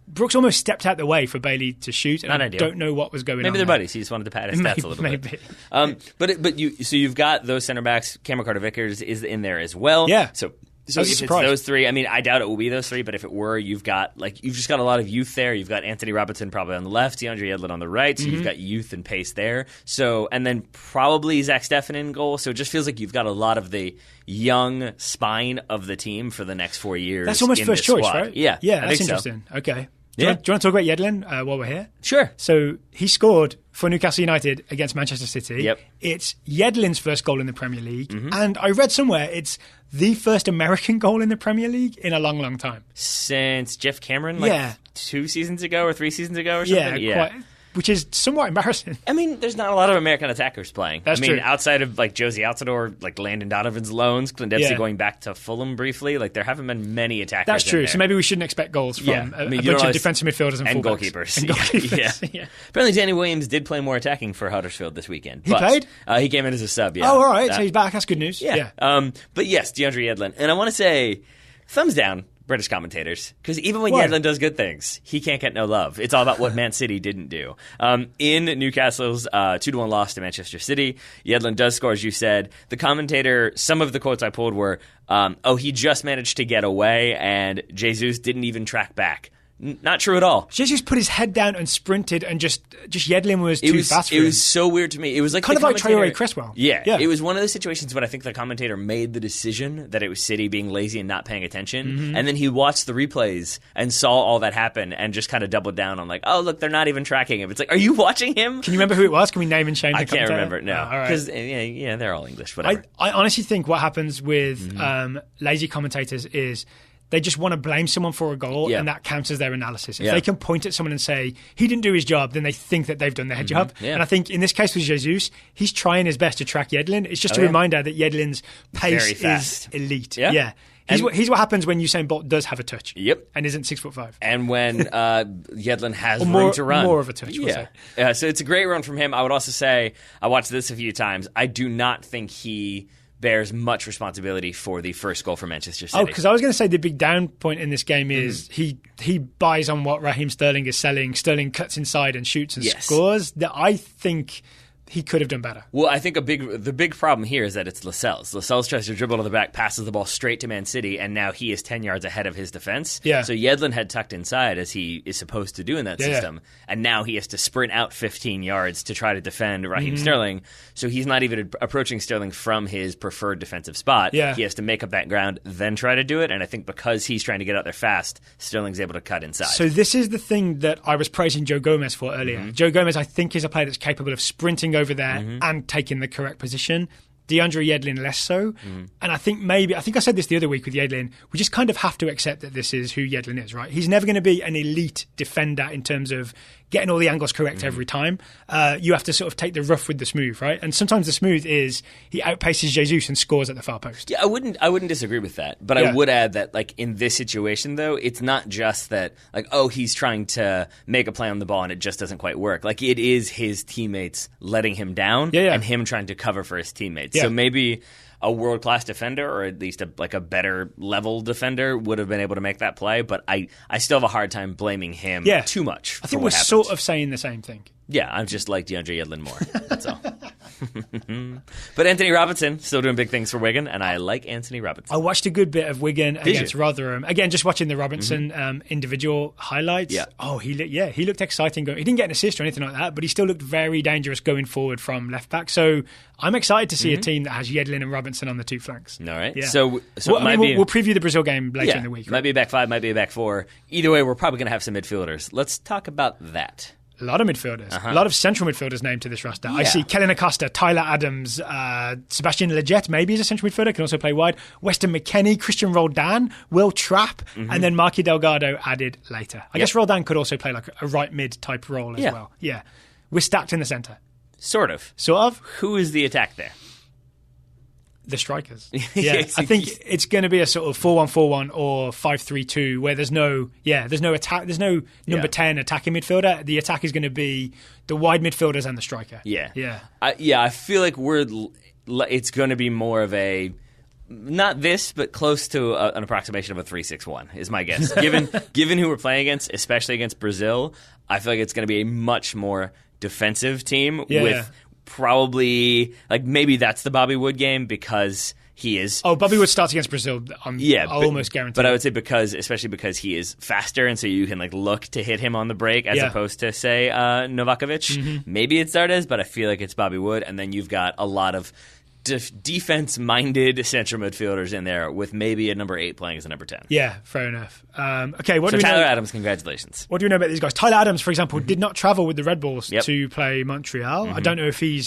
Brooks almost stepped out the way for Bailey to shoot, and I don't know what was going on. Maybe they're buddies. He just wanted to pad his stats a little bit. Maybe. So you've got those center backs. Cameron Carter-Vickers is in there as well. Yeah. So if it's those 3, I mean, I doubt it will be those 3, but if it were, you've just got a lot of youth there. You've got Anthony Robinson probably on the left, DeAndre Yedlin on the right, so you've got youth and pace there. So, and then probably Zack Steffen in goal. So it just feels like you've got a lot of the young spine of the team for the next 4 years. That's almost first choice, right? Yeah, that's interesting. So. Okay. Do you want to talk about Yedlin while we're here? Sure. So he scored for Newcastle United against Manchester City. Yep. It's Yedlin's first goal in the Premier League. And I read somewhere it's the first American goal in the Premier League in a long, long time. Since Jeff Cameron, 2 seasons ago or 3 seasons ago or something? Yeah. Which is somewhat embarrassing. I mean, there's not a lot of American attackers playing. That's true. Outside of Josie Altidore, Landon Donovan's loans, Clint Dempsey going back to Fulham briefly, there haven't been many attackers. That's true. So maybe we shouldn't expect goals from a bunch of defensive midfielders and fullbacks. Goalkeepers. Yeah. Apparently Danny Williams did play more attacking for Huddersfield this weekend. He played? He came in as a sub, yeah. Oh, all right. So he's back. That's good news. Yeah. But yes, DeAndre Yedlin. And I want to say, thumbs down, British commentators, because even when Yedlin does good things, he can't get no love. It's all about what Man City didn't do. In Newcastle's 2-1 loss to Manchester City, Yedlin does score, as you said. The commentator, some of the quotes I pulled were, he just managed to get away, and Jesus didn't even track back. Not true at all. Jesus put his head down and sprinted, and just Yedlin was too fast for him. It was so weird to me. It was like kind of like Traore Cresswell. Yeah. It was one of those situations when I think the commentator made the decision that it was City being lazy and not paying attention, and then he watched the replays and saw all that happen and just kind of doubled down on oh, look, they're not even tracking him. It's are you watching him? Can you remember who it was? Can we name and shame the commentator? I can't remember, no. Because they're all English, whatever. I honestly think what happens with lazy commentators is they just want to blame someone for a goal, and that counts as their analysis. If they can point at someone and say, he didn't do his job, then they think that they've done their job. Yeah. And I think in this case with Jesus, he's trying his best to track Yedlin. It's just a reminder that Yedlin's pace is elite. Yeah. Here's what happens when Usain Bolt does have a touch. Yep. And isn't 6'5". And when Yedlin has room to run. More of a touch, we'll say. So it's a great run from him. I would also say, I watched this a few times, I do not think he bears much responsibility for the first goal for Manchester City. Oh, because I was going to say the big down point in this game is he buys on what Raheem Sterling is selling. Sterling cuts inside and shoots and scores. I think he could have done better. Well, I think the big problem here is that it's Lascelles. Lascelles tries to dribble to the back, passes the ball straight to Man City, and now he is 10 yards ahead of his defense. Yeah. So Yedlin had tucked inside as he is supposed to do in that system, and now he has to sprint out 15 yards to try to defend Raheem Sterling. So he's not even approaching Sterling from his preferred defensive spot. Yeah. He has to make up that ground, then try to do it, and I think because he's trying to get out there fast, Sterling's able to cut inside. So this is the thing that I was praising Joe Gomez for earlier. Joe Gomez, I think, is a player that's capable of sprinting over there and taking the correct position. DeAndre Yedlin less so. And I think I said this the other week with Yedlin, we just kind of have to accept that this is who Yedlin is, right? He's never going to be an elite defender in terms of getting all the angles correct every time. You have to sort of take the rough with the smooth, right? And sometimes the smooth is he outpaces Jesus and scores at the far post. Yeah, I wouldn't disagree with that. But I would add that, like, in this situation, though, it's not just that, like, oh, he's trying to make a play on the ball and it just doesn't quite work. Like, it is his teammates letting him down and him trying to cover for his teammates. So maybe a world-class defender, or at least a better level defender, would have been able to make that play. But I still have a hard time blaming him too much. I think we're sort of saying the same thing. Yeah, I just like DeAndre Yedlin more. That's all. But Antonee Robinson still doing big things for Wigan, and I like Antonee Robinson. I watched a good bit of Wigan against Rotherham. Again, just watching the Robinson individual highlights. Yeah. Oh, he looked exciting. He didn't get an assist or anything like that, but he still looked very dangerous going forward from left back. So I'm excited to see a team that has Yedlin and Robinson on the two flanks. All right. Yeah. So we'll preview the Brazil game later in the week. Might be a back five, might be a back four. Either way, we're probably going to have some midfielders. Let's talk about that. A lot of midfielders, a lot of central midfielders named to this roster. I see Kellen Acosta, Tyler Adams, Sebastian Lletget, maybe as a central midfielder, can also play wide. Weston McKennie, Christian Roldan, Will Trapp, and then Marky Delgado added later. I guess Roldan could also play like a right mid type role as well. Yeah, we're stacked in the centre. Sort of. Who is the attack there? The strikers. Yeah, I think it's going to be a sort of 4-1-4-1 or 5-3-2 where there's no attack, there's no number 10 attacking midfielder. The attack is going to be the wide midfielders and the striker. Yeah. I feel like it's going to be more of a, not this, but close to an approximation of a 3-6-1 is my guess. Given who we're playing against, especially against Brazil, I feel like it's going to be a much more defensive team with probably, like, maybe that's the Bobby Wood game because he is... Oh, Bobby Wood starts against Brazil. I'll almost guarantee. But I would say especially because he is faster, and so you can look to hit him on the break as opposed to, say, Novakovic. Maybe it's Zardes, but I feel like it's Bobby Wood, and then you've got a lot of defense-minded central midfielders in there with maybe a number 8 playing as a number 10. Yeah, fair enough. Okay, so Tyler Adams, congratulations. What do we know about these guys? Tyler Adams, for example, did not travel with the Red Bulls to play Montreal. I don't know if the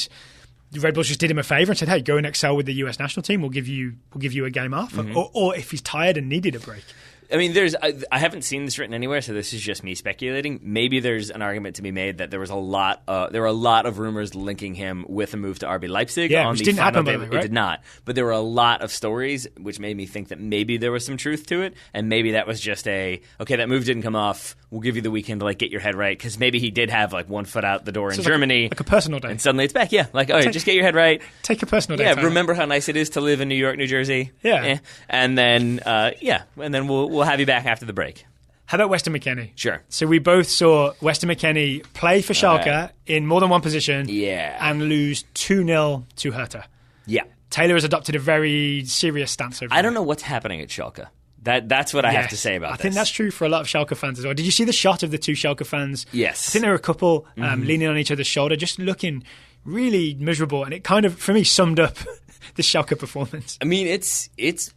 Red Bulls just did him a favour and said, hey, go and excel with the US national team. We'll give you a game off. Or if he's tired and needed a break. I mean, I haven't seen this written anywhere, so this is just me speculating. Maybe there's an argument to be made that there were a lot of rumors linking him with a move to RB Leipzig. Which didn't happen, by the way, right? It did not. But there were a lot of stories which made me think that maybe there was some truth to it, and maybe that was just that move didn't come off. We'll give you the weekend to get your head right, because maybe he did have one foot out the door in Germany, like a personal day, and suddenly it's back. Yeah, just get your head right. Take a personal day. Yeah, remember how nice it is to live in New York, New Jersey. Yeah, and then we'll have you back after the break. How about Weston McKennie? Sure. So we both saw Weston McKennie play for Schalke in more than one position and lose 2-0 to Hertha. Yeah. Taylor has adopted a very serious stance over I don't know what's happening at Schalke. That's what I have to say about this. I think that's true for a lot of Schalke fans as well. Did you see the shot of the two Schalke fans? Yes. I think there were a couple leaning on each other's shoulder, just looking really miserable, and it kind of, for me, summed up the Schalke performance. I mean, it's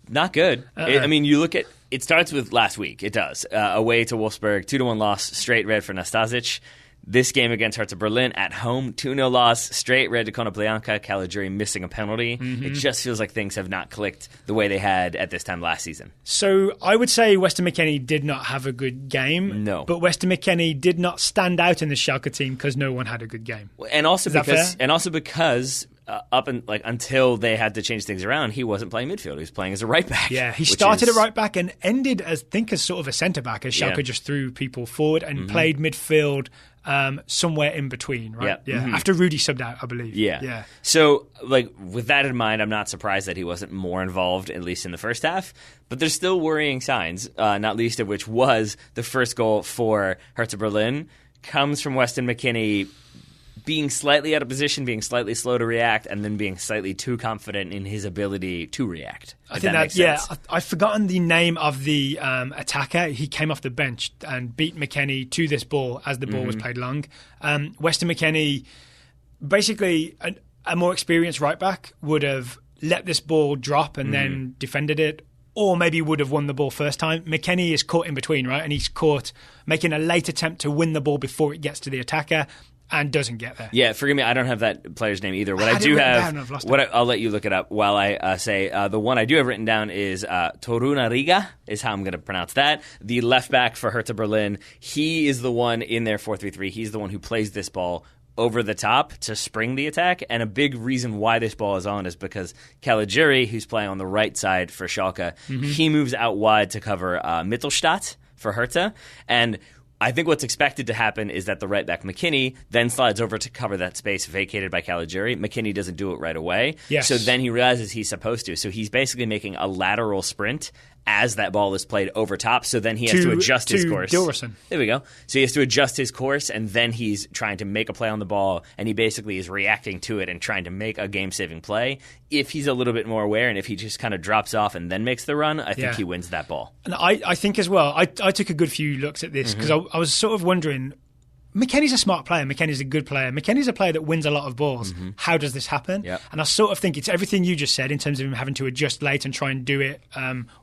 not good. You look at... It starts with last week. It does. Away to Wolfsburg, 2-1 loss, straight red for Nastasic. This game against Hertha Berlin at home, 2-0 loss, straight red to Konoplyanka, Caligiuri missing a penalty. It just feels like things have not clicked the way they had at this time last season. So I would say Weston McKennie did not have a good game. No. But Weston McKennie did not stand out in the Schalke team because no one had a good game. And also because until they had to change things around, he wasn't playing midfield. He was playing as a right back. Yeah, he started at right back and ended as sort of a centre back, as Schalke just threw people forward and played midfield somewhere in between, right? Yeah. After Rudy subbed out, I believe. Yeah. So, with that in mind, I'm not surprised that he wasn't more involved, at least in the first half. But there's still worrying signs, not least of which was the first goal for Hertha Berlin comes from Weston McKennie being slightly out of position, being slightly slow to react, and then being slightly too confident in his ability to react. I think that makes sense. I've forgotten the name of the attacker. He came off the bench and beat McKennie to this ball as the ball was played long. Weston McKennie, basically a more experienced right back, would have let this ball drop and then defended it, or maybe would have won the ball first time. McKennie is caught in between, right? And he's caught making a late attempt to win the ball before it gets to the attacker and doesn't get there. Yeah, forgive me, I don't have that player's name either. What I do have, I'll let you look it up while I say the one I do have written down is Torunariga, is how I'm going to pronounce that. The left back for Hertha Berlin. He is the one in their 4-3-3. He's the one who plays this ball over the top to spring the attack, and a big reason why this ball is on is because Caligiuri, who's playing on the right side for Schalke, he moves out wide to cover Mittelstadt for Hertha, and I think what's expected to happen is that the right back McKennie then slides over to cover that space vacated by Caligiuri. McKennie doesn't do it right away, so then he realizes he's supposed to, so he's basically making a lateral sprint as that ball is played over top, so then he has to adjust his course. Dillerson. There we go. So he has to adjust his course, and then he's trying to make a play on the ball, and he basically is reacting to it and trying to make a game-saving play. If he's a little bit more aware, and if he just kind of drops off and then makes the run, I think he wins that ball. And I think as well, I took a good few looks at this because I was sort of wondering, McKennie's a smart player. McKennie's a good player. McKennie's a player that wins a lot of balls. How does this happen? Yep. And I sort of think it's everything you just said in terms of him having to adjust late and try and do it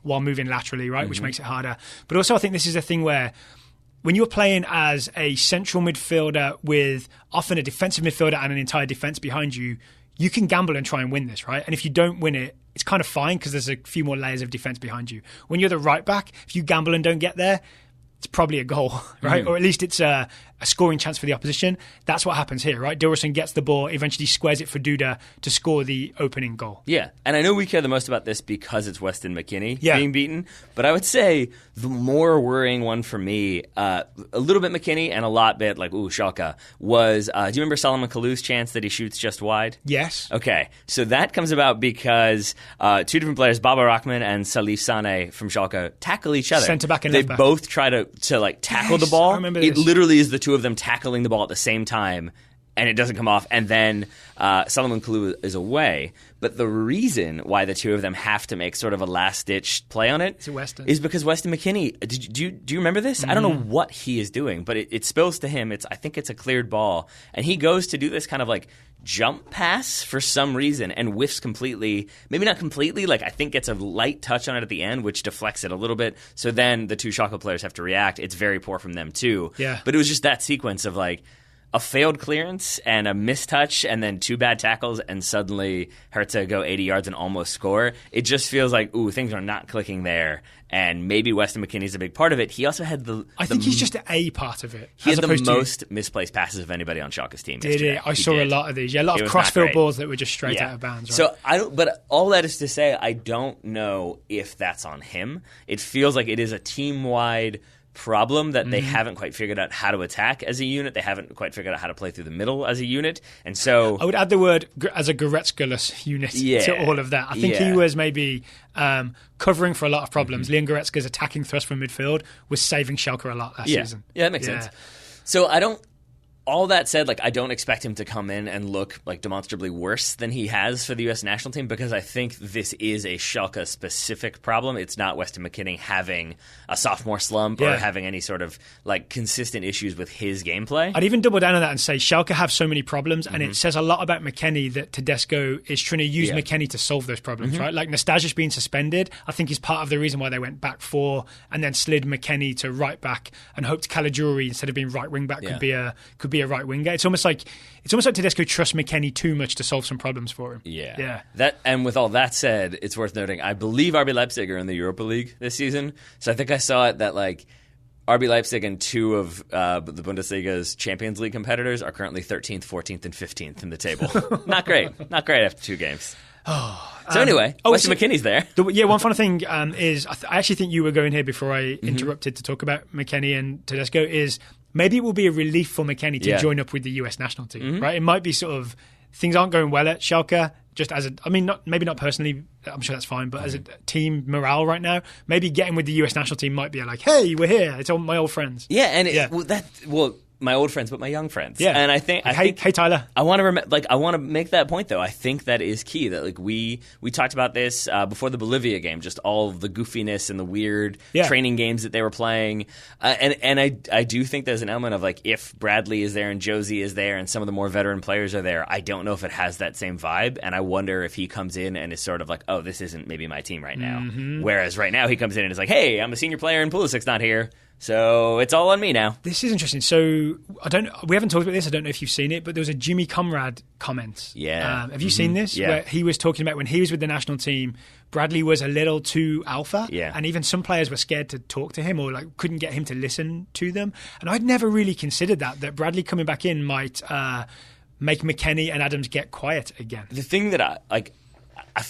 while moving laterally, right, which makes it harder. But also I think this is a thing where when you're playing as a central midfielder with often a defensive midfielder and an entire defence behind you, you can gamble and try and win this, right? And if you don't win it, it's kind of fine because there's a few more layers of defence behind you. When you're the right back, if you gamble and don't get there, it's probably a goal, right? Or at least it's a scoring chance for the opposition. That's what happens here, right? Dillerson gets the ball, eventually squares it for Duda to score the opening goal. Yeah, and I know we care the most about this because it's Weston McKennie being beaten, but I would say the more worrying one for me, a little bit McKennie and a lot bit like, Schalke, was, do you remember Solomon Kalou's chance that he shoots just wide? Yes. Okay, so that comes about because two different players, Baba Rahman and Salif Saneh from Schalke, tackle each other. Centre-back and They left-back. both try to tackle the ball. I remember It this. literally is the two of them tackling the ball at the same time, and it doesn't come off, and then Solomon Kalou is away. But the reason why the two of them have to make sort of a last-ditch play on it is because Weston McKennie, do you remember this? I don't know what he is doing, but it spills to him. I think it's a cleared ball, and he goes to do this kind of like jump pass for some reason and whiffs completely, maybe not completely, like I think gets a light touch on it at the end, which deflects it a little bit. So then the two Schalke players have to react. It's very poor from them too. Yeah. But it was just that sequence of like a failed clearance and a mistouch and then two bad tackles, and suddenly Hertha go 80 yards and almost score. It just feels like, things are not clicking there. And maybe Weston McKennie's a big part of it. He also had I think he's just a part of it. He had the most misplaced passes of anybody on Schalke's team. Did it? I saw a lot of these. Yeah, a lot of crossfield balls that were just straight out of bounds. Right? So but all that is to say, I don't know if that's on him. It feels like it is a team-wide problem that they haven't quite figured out how to attack as a unit. They haven't quite figured out how to play through the middle as a unit. And so I would add the word as a Goretzka-less unit to all of that. I think he was maybe covering for a lot of problems. Leon Goretzka's attacking thrust from midfield was saving Schalke a lot last season. Yeah, that makes sense. So all that said, I don't expect him to come in and look demonstrably worse than he has for the U.S. national team, because I think this is a Schalke-specific problem. It's not Weston McKennie having a sophomore slump or having any sort of consistent issues with his gameplay. I'd even double down on that and say Schalke have so many problems, and it says a lot about McKennie that Tedesco is trying to use McKennie to solve those problems, right? Like Nastasic being suspended, I think is part of the reason why they went back four and then slid McKennie to right back and hoped Caligiuri, instead of being right wing back, could be a right winger. It's almost like Tedesco trusts McKennie too much to solve some problems for him. Yeah. And with all that said, it's worth noting, I believe RB Leipzig are in the Europa League this season. So I think I saw it that RB Leipzig and two of the Bundesliga's Champions League competitors are currently 13th, 14th, and 15th in the table. Not great. Not great after two games. So anyway, Weston McKennie's there. One final thing is I actually think you were going here before I interrupted to talk about McKennie and Tedesco is maybe it will be a relief for McKennie to join up with the US national team, right? It might be sort of things aren't going well at Schalke, just as maybe not personally, I'm sure that's fine, but as a team morale right now, maybe getting with the US national team might be hey, we're here. It's all my old friends. Yeah, and my old friends, but my young friends. Yeah. And I think, hey Tyler. I want to make that point though. I think that is key. That like we talked about this before the Bolivia game, just all of the goofiness and the weird training games that they were playing. And I do think there's an element of like if Bradley is there and Josie is there and some of the more veteran players are there, I don't know if it has that same vibe. And I wonder if he comes in and is sort of like, oh, this isn't maybe my team right now. Mm-hmm. Whereas right now he comes in and is like, hey, I'm a senior player and Pulisic's not here. So it's all on me now. This is interesting. So we haven't talked about this. I don't know if you've seen it, but there was a Jimmy Comrade comment. Yeah. Have you seen this? Yeah. Where he was talking about when he was with the national team, Bradley was a little too alpha. Yeah. And even some players were scared to talk to him or like couldn't get him to listen to them. And I'd never really considered that Bradley coming back in might make McKennie and Adams get quiet again. The thing that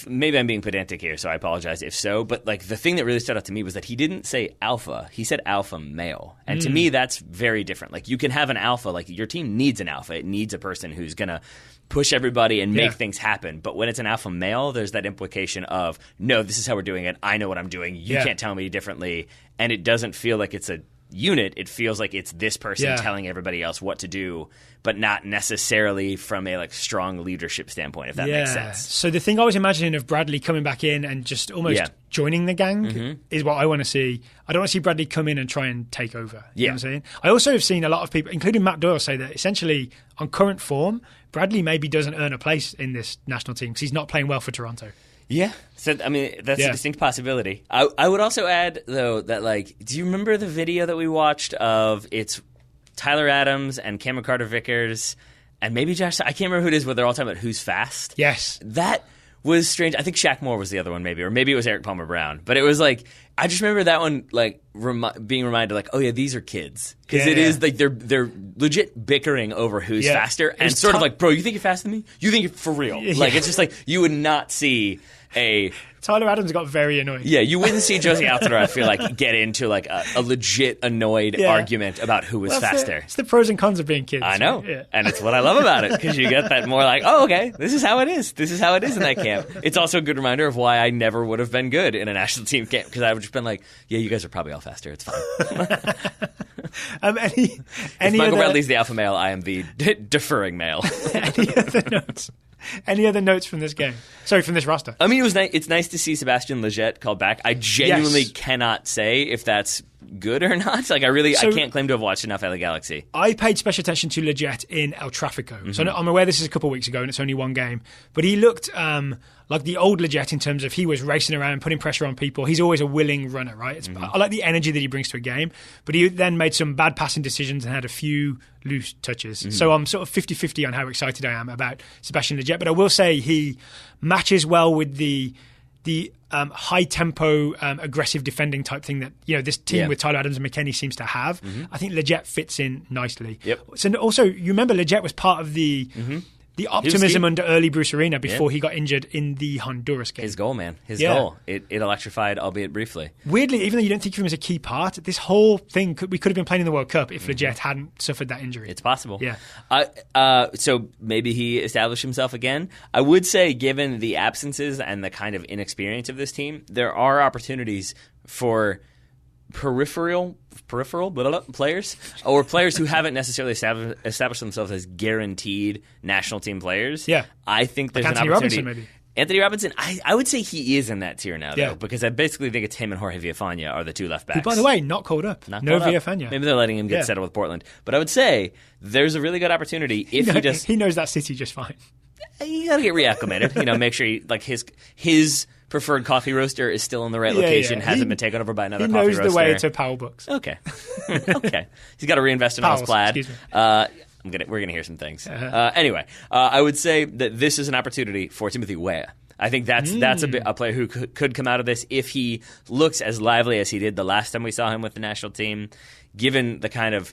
maybe I'm being pedantic here, so I apologize if so, but like the thing that really stood out to me was that he didn't say alpha, he said alpha male. And to me, that's very different. Like you can have an alpha, like your team needs an alpha. It needs a person who's going to push everybody and make things happen. But when it's an alpha male, there's that implication of, no, this is how we're doing it. I know what I'm doing. You can't tell me differently. And it doesn't feel like it's a unit. It feels like it's this person telling everybody else what to do, but not necessarily from a like strong leadership standpoint, if that makes sense. So the thing I was imagining of Bradley coming back in and just almost joining the gang is what I want to see. I don't want to see Bradley come in and try and take over. You know what I'm saying? I also have seen a lot of people, including Matt Doyle, say that essentially on current form, Bradley maybe doesn't earn a place in this national team because he's not playing well for Toronto. Yeah. So, I mean, that's a distinct possibility. I would also add, though, that, like, do you remember the video that we watched of it's Tyler Adams and Cameron Carter-Vickers and maybe Josh? I can't remember who it is, but they're all talking about who's fast. Yes. That was strange. I think Shaq Moore was the other one, maybe, or maybe it was Eric Palmer Brown. But it was like, I just remember that one, like, being reminded, like, oh yeah, these are kids, because it is like they're legit bickering over who's faster, and sort of like, bro, you think you're faster than me? You think you're for real? Like, it's just like you would not see a. Tyler Adams got very annoying. Yeah, you wouldn't see Josie Altidore, I feel like, get into like a legit annoyed argument about who was faster. It's the pros and cons of being kids. I know, and it's what I love about it, because you get that more like, oh, okay, this is how it is. This is how it is in that camp. It's also a good reminder of why I never would have been good in a national team camp, because I would have just been like, yeah, you guys are probably all faster. It's fine. If Michael Bradley's the alpha male, I am the deferring male. Any other notes? Any other notes from this game? Sorry, from this roster. I mean, it's nice to see Sebastian Lletget called back. I genuinely cannot say if that's good or not. Like, I can't claim to have watched enough LA Galaxy. I paid special attention to Lletget in El Tráfico. So I'm aware this is a couple of weeks ago and it's only one game. But he looked like the old Lletget in terms of he was racing around, putting pressure on people. He's always a willing runner, right? I like the energy that he brings to a game. But he then made some bad passing decisions and had a few loose touches. So I'm sort of 50-50 on how excited I am about Sebastian Lletget. But I will say he matches well with the high tempo, aggressive defending type thing that this team with Tyler Adams and McKennie seems to have. I think Lletget fits in nicely. Yep. So also, you remember Lletget was part of the optimism under early Bruce Arena before he got injured in the Honduras game. His goal, man. His goal. It electrified, albeit briefly. Weirdly, even though you don't think of him as a key part, this whole thing, we could have been playing in the World Cup if Lletget hadn't suffered that injury. It's possible. Yeah. So maybe he established himself again. I would say, given the absences and the kind of inexperience of this team, there are opportunities for peripheral players, or players who haven't necessarily established themselves as guaranteed national team players. Yeah. I think there's Anthony an opportunity. Robinson, maybe. Anthony Robinson, I would say he is in that tier now, though, because I basically think it's him and Jorge Villafana are the two left backs. Who, by the way, not called up. No Villafana. Maybe they're letting him get settled with Portland. But I would say there's a really good opportunity if he knows that city just fine. You got to get reacclimated. Make sure his preferred coffee roaster is still in the right location, hasn't been taken over by another coffee roaster. He knows the way to Powell Books. Okay. He's got to reinvest in all his plaid. We're gonna hear some things. Anyway, I would say that this is an opportunity for Timothy Weah. I think that's a player who could come out of this if he looks as lively as he did the last time we saw him with the national team. Given the kind of,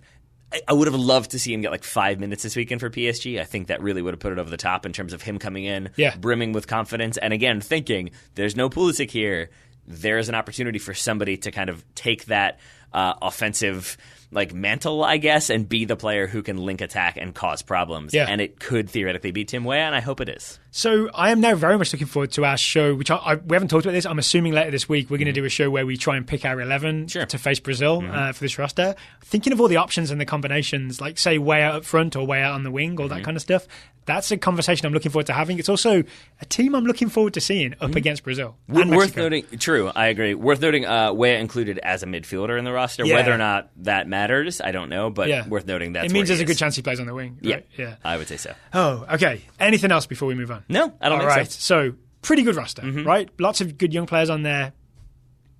I would have loved to see him get like 5 minutes this weekend for PSG. I think that really would have put it over the top in terms of him coming in, brimming with confidence, and again thinking there's no Pulisic here. There's an opportunity for somebody to kind of take that offensive mantle, I guess, and be the player who can link attack and cause problems. Yeah. And it could theoretically be Tim Weah, and I hope it is. So I am now very much looking forward to our show, which we haven't talked about this. I'm assuming later this week we're going to do a show where we try and pick our 11 to face Brazil for this roster. Thinking of all the options and the combinations, like say Weah up front or Weah on the wing, all that kind of stuff. That's a conversation I'm looking forward to having. It's also a team I'm looking forward to seeing up against Brazil. Worth noting, true, I agree. Worth noting, Weah included as a midfielder in the roster. Yeah. Whether or not that matters, I don't know, but worth noting that. It means there's a good chance he plays on the wing. Right? Yeah, I would say so. Oh, okay. Anything else before we move on? No, I don't think so. So, pretty good roster, right? Lots of good young players on there.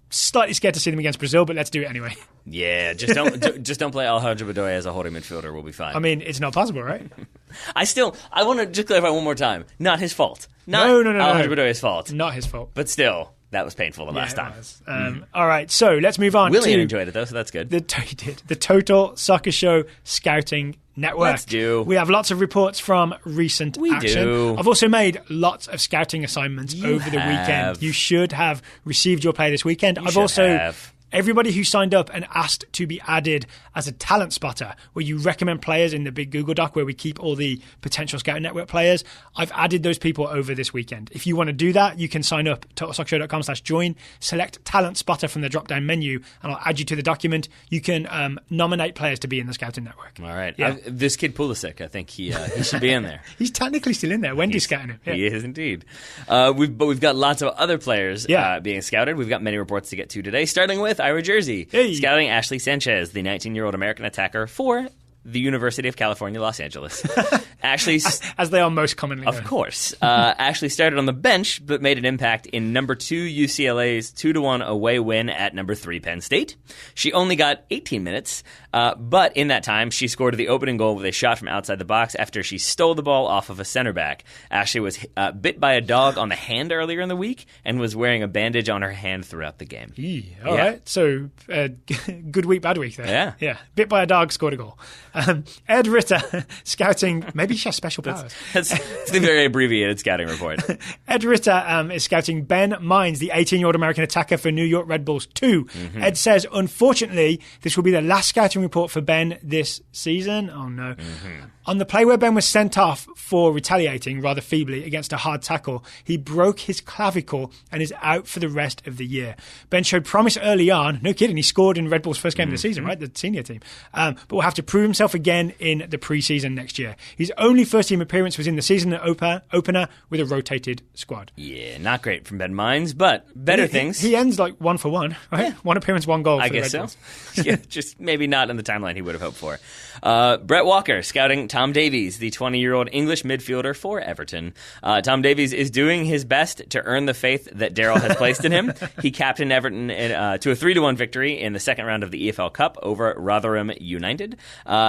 Slightly scared to see them against Brazil, but let's do it anyway. Yeah, just don't play Alejandro Bedoya as a holding midfielder. We'll be fine. I mean, it's not possible, right? I want to just clarify one more time. Not his fault. No. Alejandro Bedoya's fault. Not his fault. But still, that was painful the last time. All right, so let's move on. Willian enjoyed it though, so that's good. He did. The Total Soccer Show Scouting Network. Let's do. We have lots of reports from recent action. Do. I've also made lots of scouting assignments over the weekend. You should have received your player this weekend. I've also everybody who signed up and asked to be added as a talent spotter, where you recommend players in the big Google Doc where we keep all the potential Scouting Network players. I've added those people over this weekend. If you want to do that, you can sign up totalsoccershow.com/join, select talent spotter from the drop-down menu, and I'll add you to the document. You can nominate players to be in the Scouting Network. All right. Yeah. This kid Pulisic, I think he should be in there. He's technically still in there. Wendy's scouting him. Yeah. He is indeed. We've got lots of other players being scouted. We've got many reports to get to today, starting with Ira Jersey. Scouting Ashley Sanchez, the 19-year-old American attacker for the University of California, Los Angeles. Ashley, as they are most commonly known. Of course. Ashley started on the bench, but made an impact in number 2 UCLA's 2-1 away win at number 3 Penn State. She only got 18 minutes, but in that time, she scored the opening goal with a shot from outside the box after she stole the ball off of a center back. Ashley was bit by a dog on the hand earlier in the week and was wearing a bandage on her hand throughout the game. All right. So, good week, bad week there. Yeah. Bit by a dog, scored a goal. Ed Ritter, scouting, maybe she has special powers. That's the very abbreviated scouting report. Ed Ritter is scouting Ben Mines, the 18-year-old American attacker for New York Red Bulls 2. Ed says, unfortunately, this will be the last scouting report for Ben this season. Oh, no. On the play where Ben was sent off for retaliating rather feebly against a hard tackle, he broke his clavicle and is out for the rest of the year. Ben showed promise early on. No kidding, he scored in Red Bull's first game of the season, right? The senior team. But will have to prove himself again in the preseason next year. His only first-team appearance was in the season opener with a rotated squad. Yeah, not great from Ben Mines, but better things. He ends like 1 for 1, right? Yeah. 1 appearance, 1 goal for the Red Bulls. Yeah, just maybe not in the timeline he would have hoped for. Brett Walker, scouting Tom Davies, the 20-year-old English midfielder for Everton. Tom Davies is doing his best to earn the faith that Daryl has placed in him. He captained Everton to a 3-1 victory in the second round of the EFL Cup over Rotherham United.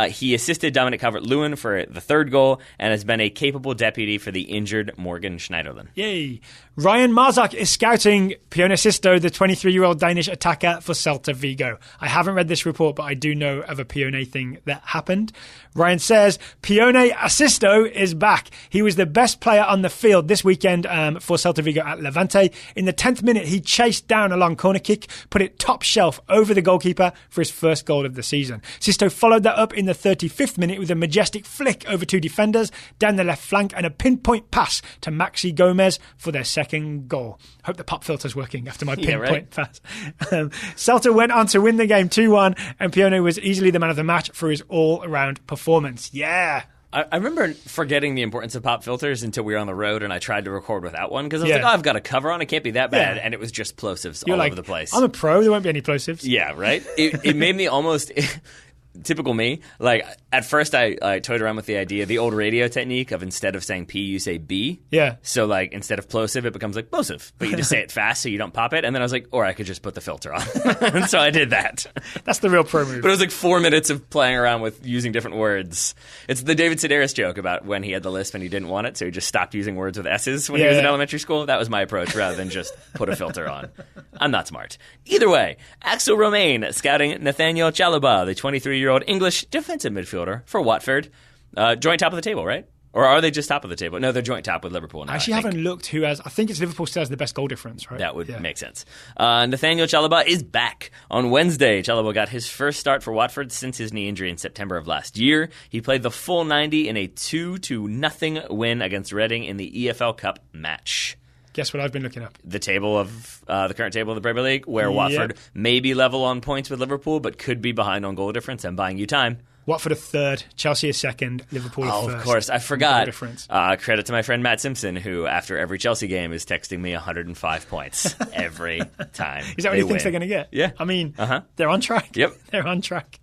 He assisted Dominic Calvert-Lewin for the 3rd goal and has been a capable deputy for the injured Morgan Schneiderlin. Yay. Ryan Marzak is scouting Pione Sisto, the 23-year-old Danish attacker for Celta Vigo. I haven't read this report, but I do know of a Pione thing that happened. Ryan says, Pione Sisto is back. He was the best player on the field this weekend for Celta Vigo at Levante. In the 10th minute, he chased down a long corner kick, put it top shelf over the goalkeeper for his first goal of the season. Sisto followed that up in the 35th minute with a majestic flick over 2 defenders, down the left flank, and a pinpoint pass to Maxi Gomez for their second goal. Hope the pop filter's working after my pinpoint pass. Celta went on to win the game 2-1, and Pione was easily the man of the match for his all-around performance. Yeah. I remember forgetting the importance of pop filters until we were on the road and I tried to record without one because I was like, I've got a cover on, it can't be that bad. And it was just plosives all over the place. I'm a pro, there won't be any plosives. Yeah, right? It made me almost... Typical me. Like, at first I toyed around with the idea, the old radio technique of instead of saying P, you say B. Yeah. So, like, instead of plosive, it becomes like plosive. But you just say it fast so you don't pop it. And then I was like, or I could just put the filter on. And so I did that. That's the real pro move. But it was like 4 minutes of playing around with using different words. It's the David Sedaris joke about when he had the lisp and he didn't want it, so he just stopped using words with S's when he was in elementary school. That was my approach rather than just put a filter on. I'm not smart. Either way, Axel Romain scouting Nathaniel Chaluba, the 23-year-old English defensive midfielder for Watford. Joint top of the table, right? Or are they just top of the table? No, they're joint top with Liverpool now. I actually haven't looked who has. I think it's Liverpool still has the best goal difference, right? That would make sense. Nathaniel Chalobah is back. On Wednesday, Chalobah got his first start for Watford since his knee injury in September of last year. He played the full 90 in a 2-0 win against Reading in the EFL Cup match. Guess what I've been looking up? The table of the current table of the Premier League, where Watford may be level on points with Liverpool, but could be behind on goal difference. I'm buying you time. Watford are third, Chelsea is second, Liverpool are first. Oh, of course. I forgot. Credit to my friend Matt Simpson, who, after every Chelsea game, is texting me 105 points every time. Is that what he thinks they're going to get? Yeah. I mean, they're on track. Yep. They're on track.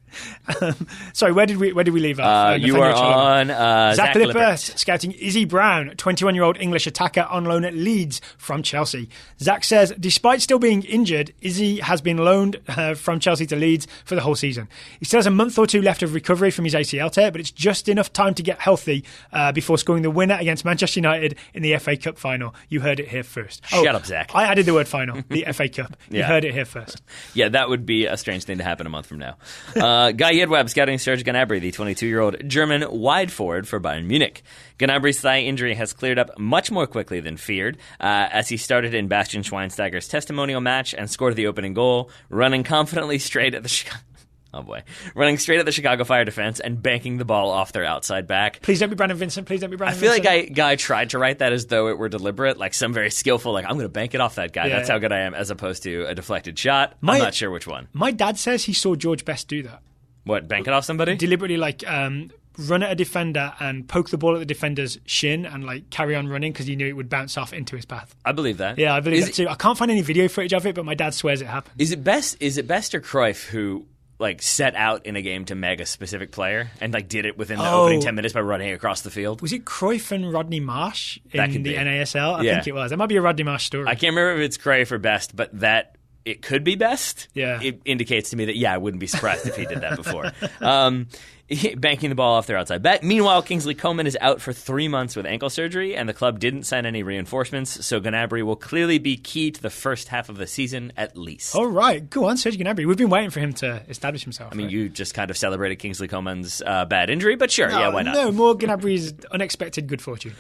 Sorry, where did we leave off? You are on Zack Lippert scouting Izzy Brown, 21-year-old English attacker on loan at Leeds from Chelsea. Zack says, despite still being injured, Izzy has been loaned from Chelsea to Leeds for the whole season. He still has a month or two left of recovery from his ACL tear, but it's just enough time to get healthy before scoring the winner against Manchester United in the FA Cup final. You heard it here first. Shut up, Zack. I added the word final, the FA Cup. You heard it here first. Yeah, that would be a strange thing to happen a month from now. Guy Yedwab scouting Serge Gnabry, the 22-year-old German wide forward for Bayern Munich. Gnabry's thigh injury has cleared up much more quickly than feared, as he started in Bastian Schweinsteiger's testimonial match and scored the opening goal, running confidently straight at the Chicago Fire defense and banking the ball off their outside back. Please don't be Brandon Vincent. Please don't be Brandon Vincent. Vincent. I feel like Guy tried to write that as though it were deliberate, like some very skillful, like, I'm going to bank it off that guy. That's how good I am, as opposed to a deflected shot. I'm not sure which one. My dad says he saw George Best do that. What, bank it off somebody? Deliberately, run at a defender and poke the ball at the defender's shin and carry on running because he knew it would bounce off into his path. I believe that. Yeah, I believe that too. I can't find any video footage of it, but my dad swears it happened. Is it Best or Cruyff who set out in a game to meg a specific player and did it within the opening 10 minutes by running across the field? Was it Cruyff and Rodney Marsh in the NASL? I think it was. That might be a Rodney Marsh story. I can't remember if it's Cruyff or Best, but that it could be Best. Yeah. It indicates to me that, I wouldn't be surprised if he did that before. Banking the ball off their outside back. Meanwhile, Kingsley Coman is out for 3 months with ankle surgery, and the club didn't sign any reinforcements, so Gnabry will clearly be key to the first half of the season at least. All right. Go on, Serge Gnabry. We've been waiting for him to establish himself. I mean, you just kind of celebrated Kingsley Coman's bad injury, but sure, why not? No, more Gnabry's unexpected good fortune.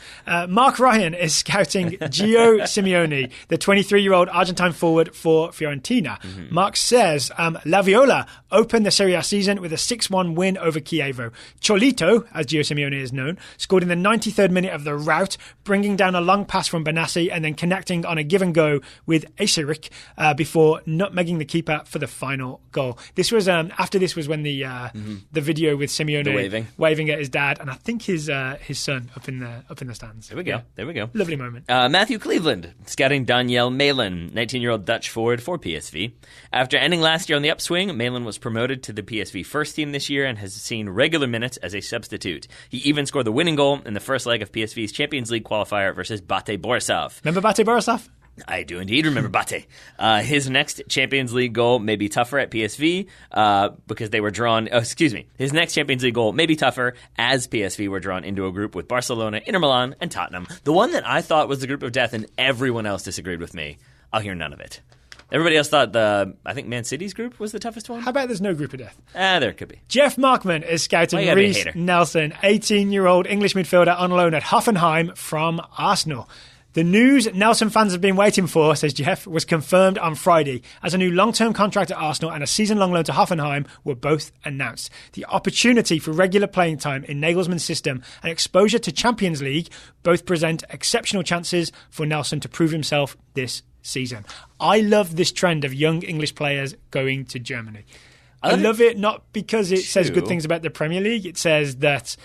Mark Ryan is scouting Gio Simeone, the 23-year-old Argentine forward for Fiorentina. Mm-hmm. Mark says, La Viola opened the Serie A season with a 6-1 win over Chievo. Cholito, as Gio Simeone is known, scored in the 93rd minute of the rout, bringing down a long pass from Benassi and then connecting on a give and go with Eserik before nutmegging the keeper for the final goal. This was after this was when the video with Simeone waving at his dad and I think his son up in the stands. There we go. There we go. Lovely moment. Matthew Cleveland scouting Daniel Malin, 19-year-old Dutch forward for PSV. After ending last year on the upswing, Malin was promoted to the PSV first team this year and has seen regular minutes as a substitute. He even scored the winning goal in the first leg of PSV's Champions League qualifier versus Bate Borisov. Remember Bate Borisov? I do indeed remember Bate. His next Champions League goal may be tougher at PSV because they were drawn... His next Champions League goal may be tougher as PSV were drawn into a group with Barcelona, Inter Milan, and Tottenham. The one that I thought was the group of death and everyone else disagreed with me. I'll hear none of it. Everybody else thought I think Man City's group was the toughest one. How about there's no group of death? There could be. Jeff Markman is scouting Reece Nelson, 18-year-old English midfielder on loan at Hoffenheim from Arsenal. The news Nelson fans have been waiting for, says Jeff, was confirmed on Friday as a new long-term contract at Arsenal and a season-long loan to Hoffenheim were both announced. The opportunity for regular playing time in Nagelsmann's system and exposure to Champions League both present exceptional chances for Nelson to prove himself this season. I love this trend of young English players going to Germany. I love it not because it says good things about the Premier League. It says that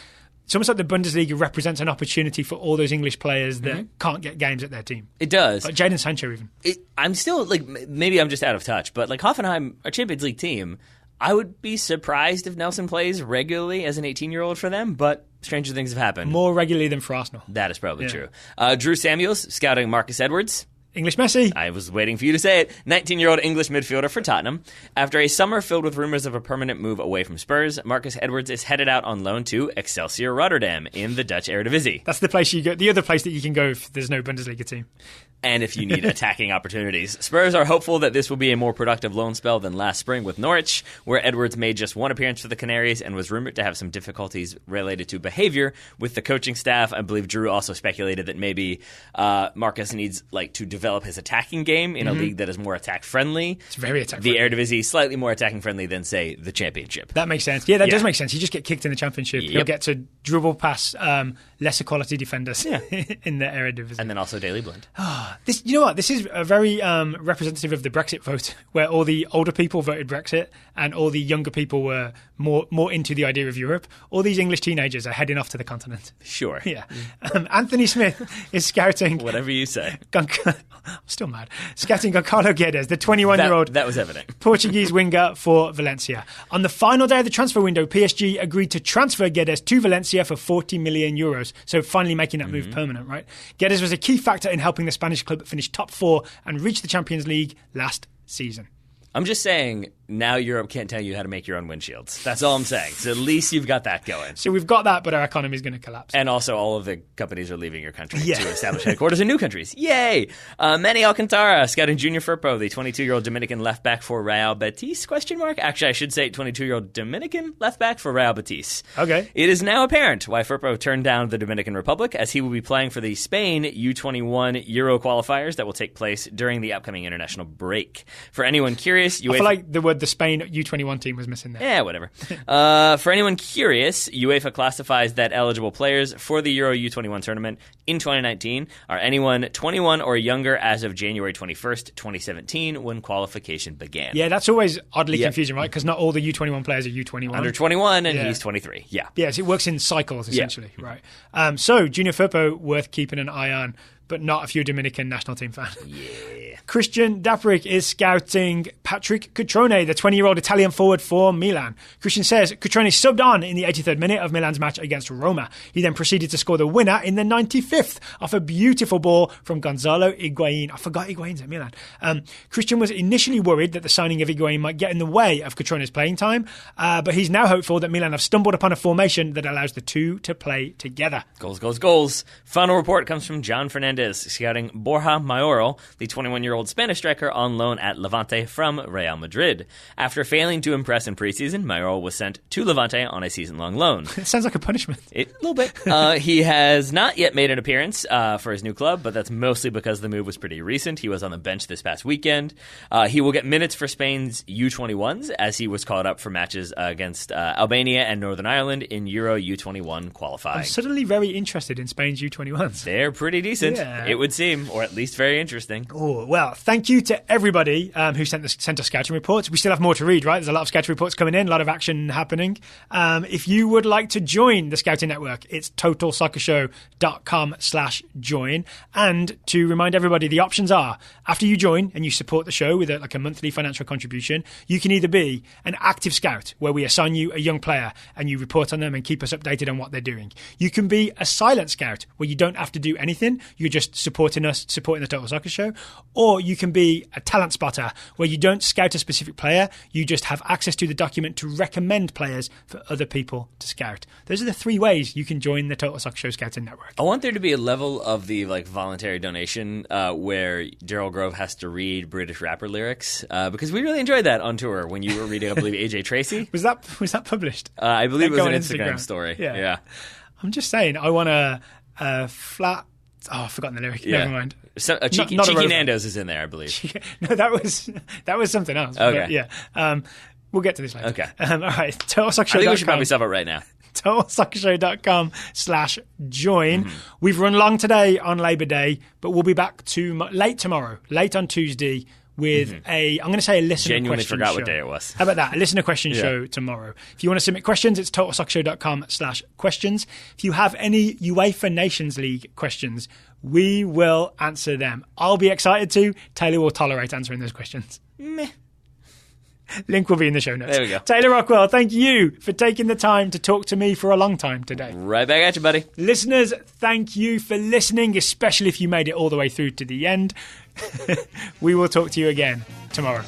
it's almost like the Bundesliga represents an opportunity for all those English players that can't get games at their team. It does. Like Jadon Sancho even. I'm still, maybe I'm just out of touch, but Hoffenheim, a Champions League team, I would be surprised if Nelson plays regularly as an 18-year-old for them, but stranger things have happened. More regularly than for Arsenal. That is probably true. Drew Samuels scouting Marcus Edwards. English Messi. I was waiting for you to say it. 19-year-old English midfielder for Tottenham. After a summer filled with rumors of a permanent move away from Spurs, Marcus Edwards is headed out on loan to Excelsior Rotterdam in the Dutch Eredivisie. That's the place you go. The other place that you can go if there's no Bundesliga team. and if you need attacking opportunities. Spurs are hopeful that this will be a more productive loan spell than last spring with Norwich, where Edwards made just one appearance for the Canaries and was rumored to have some difficulties related to behavior with the coaching staff. I believe Drew also speculated that maybe Marcus needs to develop his attacking game in a league that is more attack-friendly. It's very attack-friendly. The Eredivisie, slightly more attacking-friendly than, say, the Championship. That makes sense. Yeah, that does make sense. You just get kicked in the Championship. You'll get to dribble past lesser quality defenders in the Eredivisie. And then also Daily Blind. This, you know what? This is a very representative of the Brexit vote, where all the older people voted Brexit and all the younger people were more into the idea of Europe. All these English teenagers are heading off to the continent. Sure. Yeah. Anthony Smith is scouting. Whatever you say. I'm still mad. Scouting Gonçalo Guedes, the 21-year-old that was evident. Portuguese winger for Valencia. On the final day of the transfer window, PSG agreed to transfer Guedes to Valencia for 40 million euros. So finally making that move permanent, right? Guedes was a key factor in helping the Spanish club finish top 4 and reach the Champions League last season. I'm just saying, now Europe can't tell you how to make your own windshields. That's all I'm saying. So at least you've got that going. So we've got that, but our economy is going to collapse. And also all of the companies are leaving your country to establish headquarters in new countries. Yay! Manny Alcantara, scouting Junior Firpo, the 22-year-old Dominican left back for Real Betis, ? Actually, I should say 22-year-old Dominican left back for Real Betis. Okay. It is now apparent why Firpo turned down the Dominican Republic, as he will be playing for the Spain U21 Euro qualifiers that will take place during the upcoming international break. For anyone curious, I feel like the Spain U21 team was missing there. Yeah, whatever. For anyone curious, UEFA classifies that eligible players for the Euro U21 tournament in 2019 are anyone 21 or younger as of January 21st, 2017, when qualification began. Yeah, that's always oddly confusing, right? Because not all the U21 players are U21. Under 21, and he's 23. Yeah. Yes, it works in cycles, essentially. Right. So, Junior Firpo, worth keeping an eye on, but not if you're a Dominican national team fan. Yeah. Christian Daprik is scouting Patrick Cutrone, the 20-year-old Italian forward for Milan. Christian says Cutrone subbed on in the 83rd minute of Milan's match against Roma. He then proceeded to score the winner in the 95th off a beautiful ball from Gonzalo Higuain. I forgot Higuain's at Milan. Christian was initially worried that the signing of Higuain might get in the way of Cutrone's playing time, but he's now hopeful that Milan have stumbled upon a formation that allows the two to play together. Goals, goals, goals. Final report comes from John Fernandez, scouting Borja Mayoral, the 21-year-old Spanish striker on loan at Levante from Real Madrid. After failing to impress in preseason, Mayoral was sent to Levante on a season-long loan. It sounds like a punishment. A little bit. He has not yet made an appearance for his new club, but that's mostly because the move was pretty recent. He was on the bench this past weekend. He will get minutes for Spain's U21s, as he was called up for matches against Albania and Northern Ireland in Euro U21 qualifying. I'm suddenly very interested in Spain's U21s. They're pretty decent. Yeah. It would seem, or at least very interesting. Oh, well, thank you to everybody who sent us scouting reports. We still have more to read, right? There's a lot of scouting reports coming in, a lot of action happening. If you would like to join the Scouting Network, it's totalsoccershow.com/join. And to remind everybody, the options are, after you join and you support the show with a monthly financial contribution, you can either be an active scout, where we assign you a young player and you report on them and keep us updated on what they're doing. You can be a silent scout, where you don't have to do anything. You're just supporting us, supporting the Total Soccer Show. Or you can be a talent spotter, where you don't scout a specific player, you just have access to the document to recommend players for other people to scout. Those are the 3 ways you can join the Total Soccer Show Scouting Network. I want there to be a level of the voluntary donation where Daryl Grove has to read British rapper lyrics, because we really enjoyed that on tour when you were reading, I believe, AJ Tracy. Was that published? I believe it was an Instagram story. Yeah. I'm just saying, I want a flat... Oh, I've forgotten the lyric. Yeah. Never mind. So, Cheeky Nando's is in there, I believe. No, that was something else. Okay. But yeah. We'll get to this later. Okay. All right. TotalSoccerShow.com. I think we should probably stop it right now. TotalSoccerShow.com/join. We've run long today on Labour Day, but we'll be back late tomorrow, late on Tuesday, with I'm going to say a listener Genuinely question forgot show. what day it was. How about that? A listener question show tomorrow. If you want to submit questions, it's totalsoccershow.com/questions. If you have any UEFA Nations League questions, we will answer them. I'll be excited to. Taylor will tolerate answering those questions. Meh. Link will be in the show notes. There we go. Taylor Rockwell, thank you for taking the time to talk to me for a long time today. Right back at you, buddy. Listeners, thank you for listening, especially if you made it all the way through to the end. We will talk to you again tomorrow.